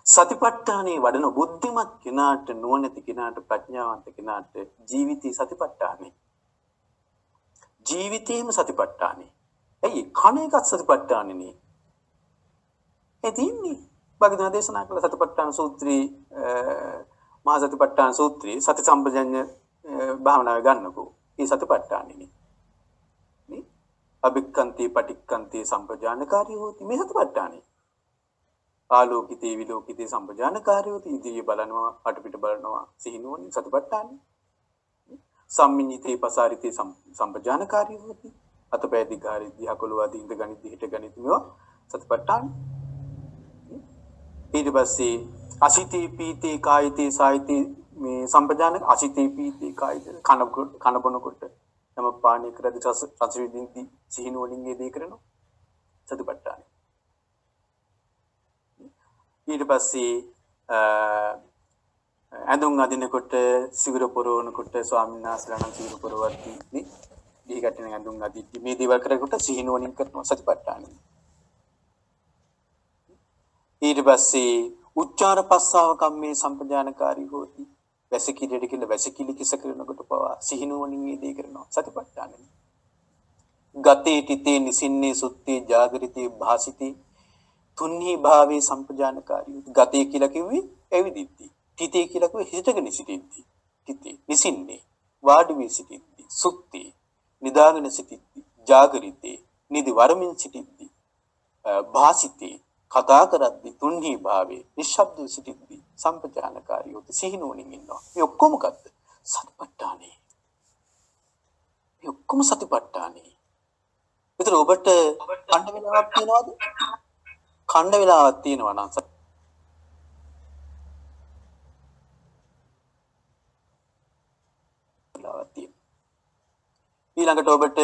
සතිපට්ඨානෙ වඩන බුද්ධිමත් කෙනාට නුවණැති කෙනාට ප්‍රඥාවන්ත කෙනාට ජීවිතී සතිපට්ඨානෙ. ජීවිතේම සතිපට්ඨානෙ. ඇයි කණ එකත් සතිපට්ඨානෙනේ. එදින්නේ භාග්‍යවතුන් දේශනා කළ සතිපට්ඨාන සූත්‍රී මහා සතිපට්ඨාන සූත්‍රී සති සම්පජඤ්ඤ භාවනාවේ ගන්නකෝ. මේ සතිපට්ඨානෙනේ. නේ? අභික්ඛන්ති පටික්ඛන්ති සම්පජානකාරී හොති මේ සතිපට්ඨානේ. ආලෝකිතේ විලෝකිතේ සම්පජානකාරී හොති ඉදිරිය බලනවා අටපිට බලනවා සිහිනුවණින් සතිපට්ඨානේ. සම්මිඤ්ඤිතේ පසාරිතේ සම්පජානකාරී හොති අතපය දිගාරි දිහකොළුව දින්ද ගණිත හිට ගණිත මේවා සතිපට්ඨාන. ඊට පස්සේ අසිතේ පීතේ කායිතේ සායිතේ මේ සම්පජානක අසිතේ පීතේ කායිතේ කන බොනකොට තම පානීය කරද රස විඳින්ති සිහිනුවණින් ඒ දේ කරනවා සතිපට්ඨානෙ. ඊට පස්සේ ඇඳුම් අදිනකොට සිවුර පොරවනකොට ස්වාමීන් වහන්සේලා නම් සිවුර පොරවද්දී නේ දී ගැටෙන ඇඳුම් අදිද්දී මේ දේවල් කරනකොට සිහිනුවණින් කරනවා සතිපට්ඨානෙ. ඊට පස්සේ උච්චාර පස්සාව කම්මේ සම්පජානකාරී හොති. වැසිකිළියට කියලා වැසිකිළි කිස කරනකොට පවා සිහිනුවණින් මේ දේ කරනවා සතිපට්ඨානෙ. ගතේ තිතේ නිසින්නේ සුත්තේ ජාගරිතේ භාසිතේ තුන්හි භාවේ සම්පජානකාරී. ගතේ කියලා කිව්වේ ඇවිදිද්දී. තිතේ කියලා කිව්වේ හිතගෙන සිටිද්දී. තිතේ නිසින්නේ වාඩි වී සිටිද්දී. සුත්තේ නිදාගෙන සිටිද්දී. ජාගරිතේ නිදි වරමින් සිටිද්දී. භාසිතේ කතා කරද්දී. තුන්හි භාවේ නිශ්ශබ්දව සිටිද්දී. සම්පජානකාරී උත් සිහිනුවණින් ඉන්නවා. මේ ඔක්කොම මොකද්ද? සතිපට්ඨානේ. මේ ඔක්කොම සතිපට්ඨානේ. විතර ඔබට කණ්ඩ වෙලාවක් තියනවද? කණ්ඩ වෙලාවක් තියෙනවා නම් වෙලාවක් තියෙනවා. ඊළඟට ඔබට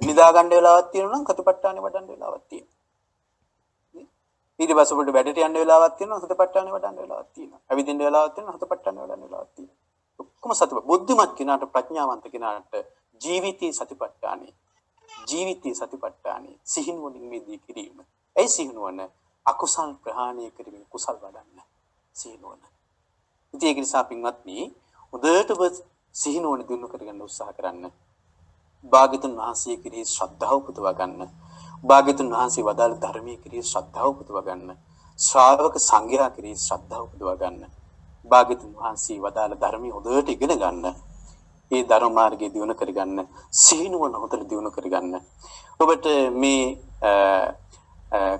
නිදා ගන්න වෙලාවක් තියෙනවා නම් සතිපට්ඨානේ වඩන්න වෙලාවක් තියෙනවා. ඊට පස්සේ ඔබට වැඩට යන්න වෙලාවක් තියෙනවා සතිපට්ඨානේ වඩන්න වෙලාවක් තියෙනවා. ඇවිදින්න වෙලාවක් තියෙනවා සතිපට්ඨානේ වඩන්න වෙලාවක් තියෙනවා. ඔක්කොම බුද්ධිමත් කෙනාට ප්‍රඥාවන්ත කෙනාට ජීවිතී සතිපට්ඨානේ සිහිනුවණින් මේ දී කිරීම. ඒ සිහිනුවණ අකුසල් ප්‍රහාණය කරමින් කුසල් වඩන්න සිහිනුවණ. ඉතින් ඒක නිසා පින්වත්නි හොඳට සිහිනුවණ දිනු කරගන්න උත්සාහ කරන්න. භාග්‍යතුන් වහන්සේ කෙරෙහි ශ්‍රද්ධාව උපදවා ගන්න. භාග්‍යතුන් වහන්සේ වදාළ ධර්මයේ කෙරෙහි ශ්‍රද්ධාව උපදවා ගන්න. ශ්‍රාවක සංඝයා කෙරෙහි ශ්‍රද්ධාව උපදවා ගන්න. භාග්‍යතුන් වහන්සේ වදාළ ධර්මයේ හොඳට ඉගෙන ගන්න. ඒ ධර්ම මාර්ගයේ දියුණු කරගන්න. සිහිනුවණ හොඳට දියුණු කරගන්න. ඔබට මේ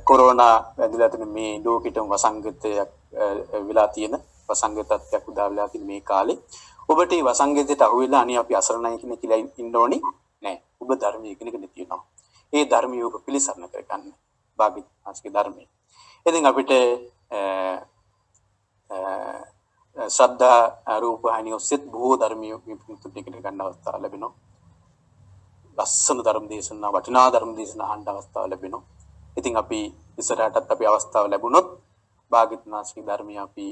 කොරෝනා වැදිලා තියෙන මේ ලෝකෙටම වසංගතයක් වෙලා තියෙන වසංගතත්වයක් උදා වෙලා තියෙන මේ කාලේ ඔබට මේ වසංගතයට අහු වෙලා අනේ අපි අසරණයි කියලා ඉන්න ඕනි නෑ. ඔබ ධර්මයේ ඉගෙනගෙන තියෙනවා. ඒ ධර්මිය ඔබ පිළිසරණ කරගන්න. භාග්‍යවතුන්ගේ ධර්මයේ. ඉතින් අපිට ශ්‍රද්ධා රූපහානිය ඔස්සේත් බොහෝ ධර්මිය විපුතුත් ඉගෙන ගන්න අවස්ථාව ලැබෙනවා. ලස්සන ධර්ම දේශනා වටිනා ධර්ම දේශනා අහන්න අවස්ථාව ලැබෙනවා. ඉතින් අපි ඉස්සරහටත් අපි අවස්ථාව ලැබුණොත් භාග්‍යවතුන්ගේ ධර්මය අපි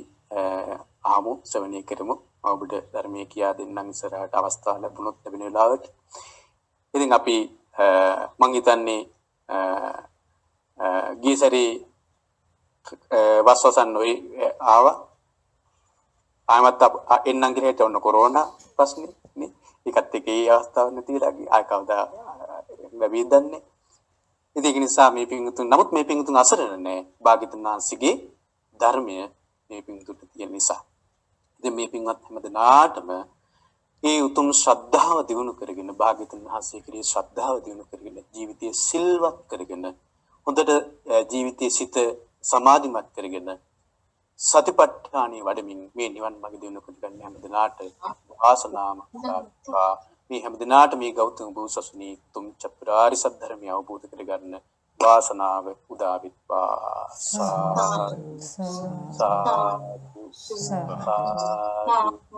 ආමු ශ්‍රවණය කරමු. ඔබට ධර්මයේ කියා දෙන්නම් ඉස්සරහට අවස්ථාව ලැබුණොත් ලැබෙන වෙලාවට. ඉතින් අපි මං හිතන්නේ ගිය සැරේ වස්වසන් නොයි ආවා. ආයමත් එන්නම් කියලා හිටවන්න කොරෝනා ප්‍රශ්නේ නේ. ඒකත් එක්ක ඒ අවස්ථාව නැතිලා ආය කවදා ලැබෙයිද දන්නේ. ඉතින් ඒක නිසා මේ පිංගුතුන් නමුත් මේ පිංගුතුන් අසරණ නැහැ. භාග්‍යවතුන් වහන්සේගේ ධර්මය මේ පිංගුතුන්ට තියෙන නිසා. ඉතින් මේ පිංවත් හැමදෙනාටම ඒ උතුම් ශ්‍රද්ධාව දිනු කරගෙන භාග්‍යවතුන් වහන්සේ කෙරෙහි ශ්‍රද්ධාව දිනු කරගෙන ජීවිතයේ සිල්වත් කරගෙන හොඳට ජීවිතයේ සිත සමාධිමත් කරගෙන සතිපට්ඨානෙ වඩමින් මේ නිවන් මාර්ග දිනු කරගන්න හැමදෙනාට වාසනාව ලැබේවා. මේ හැමදෙනාට මේ ගෞතම බුදුසසුනේ තුම් චතුරාර්ය සත්‍ය ධර්මය අවබෝධ කරගන්න වාසනාව උදා වෙත්වා. සාදු සාදු සාදු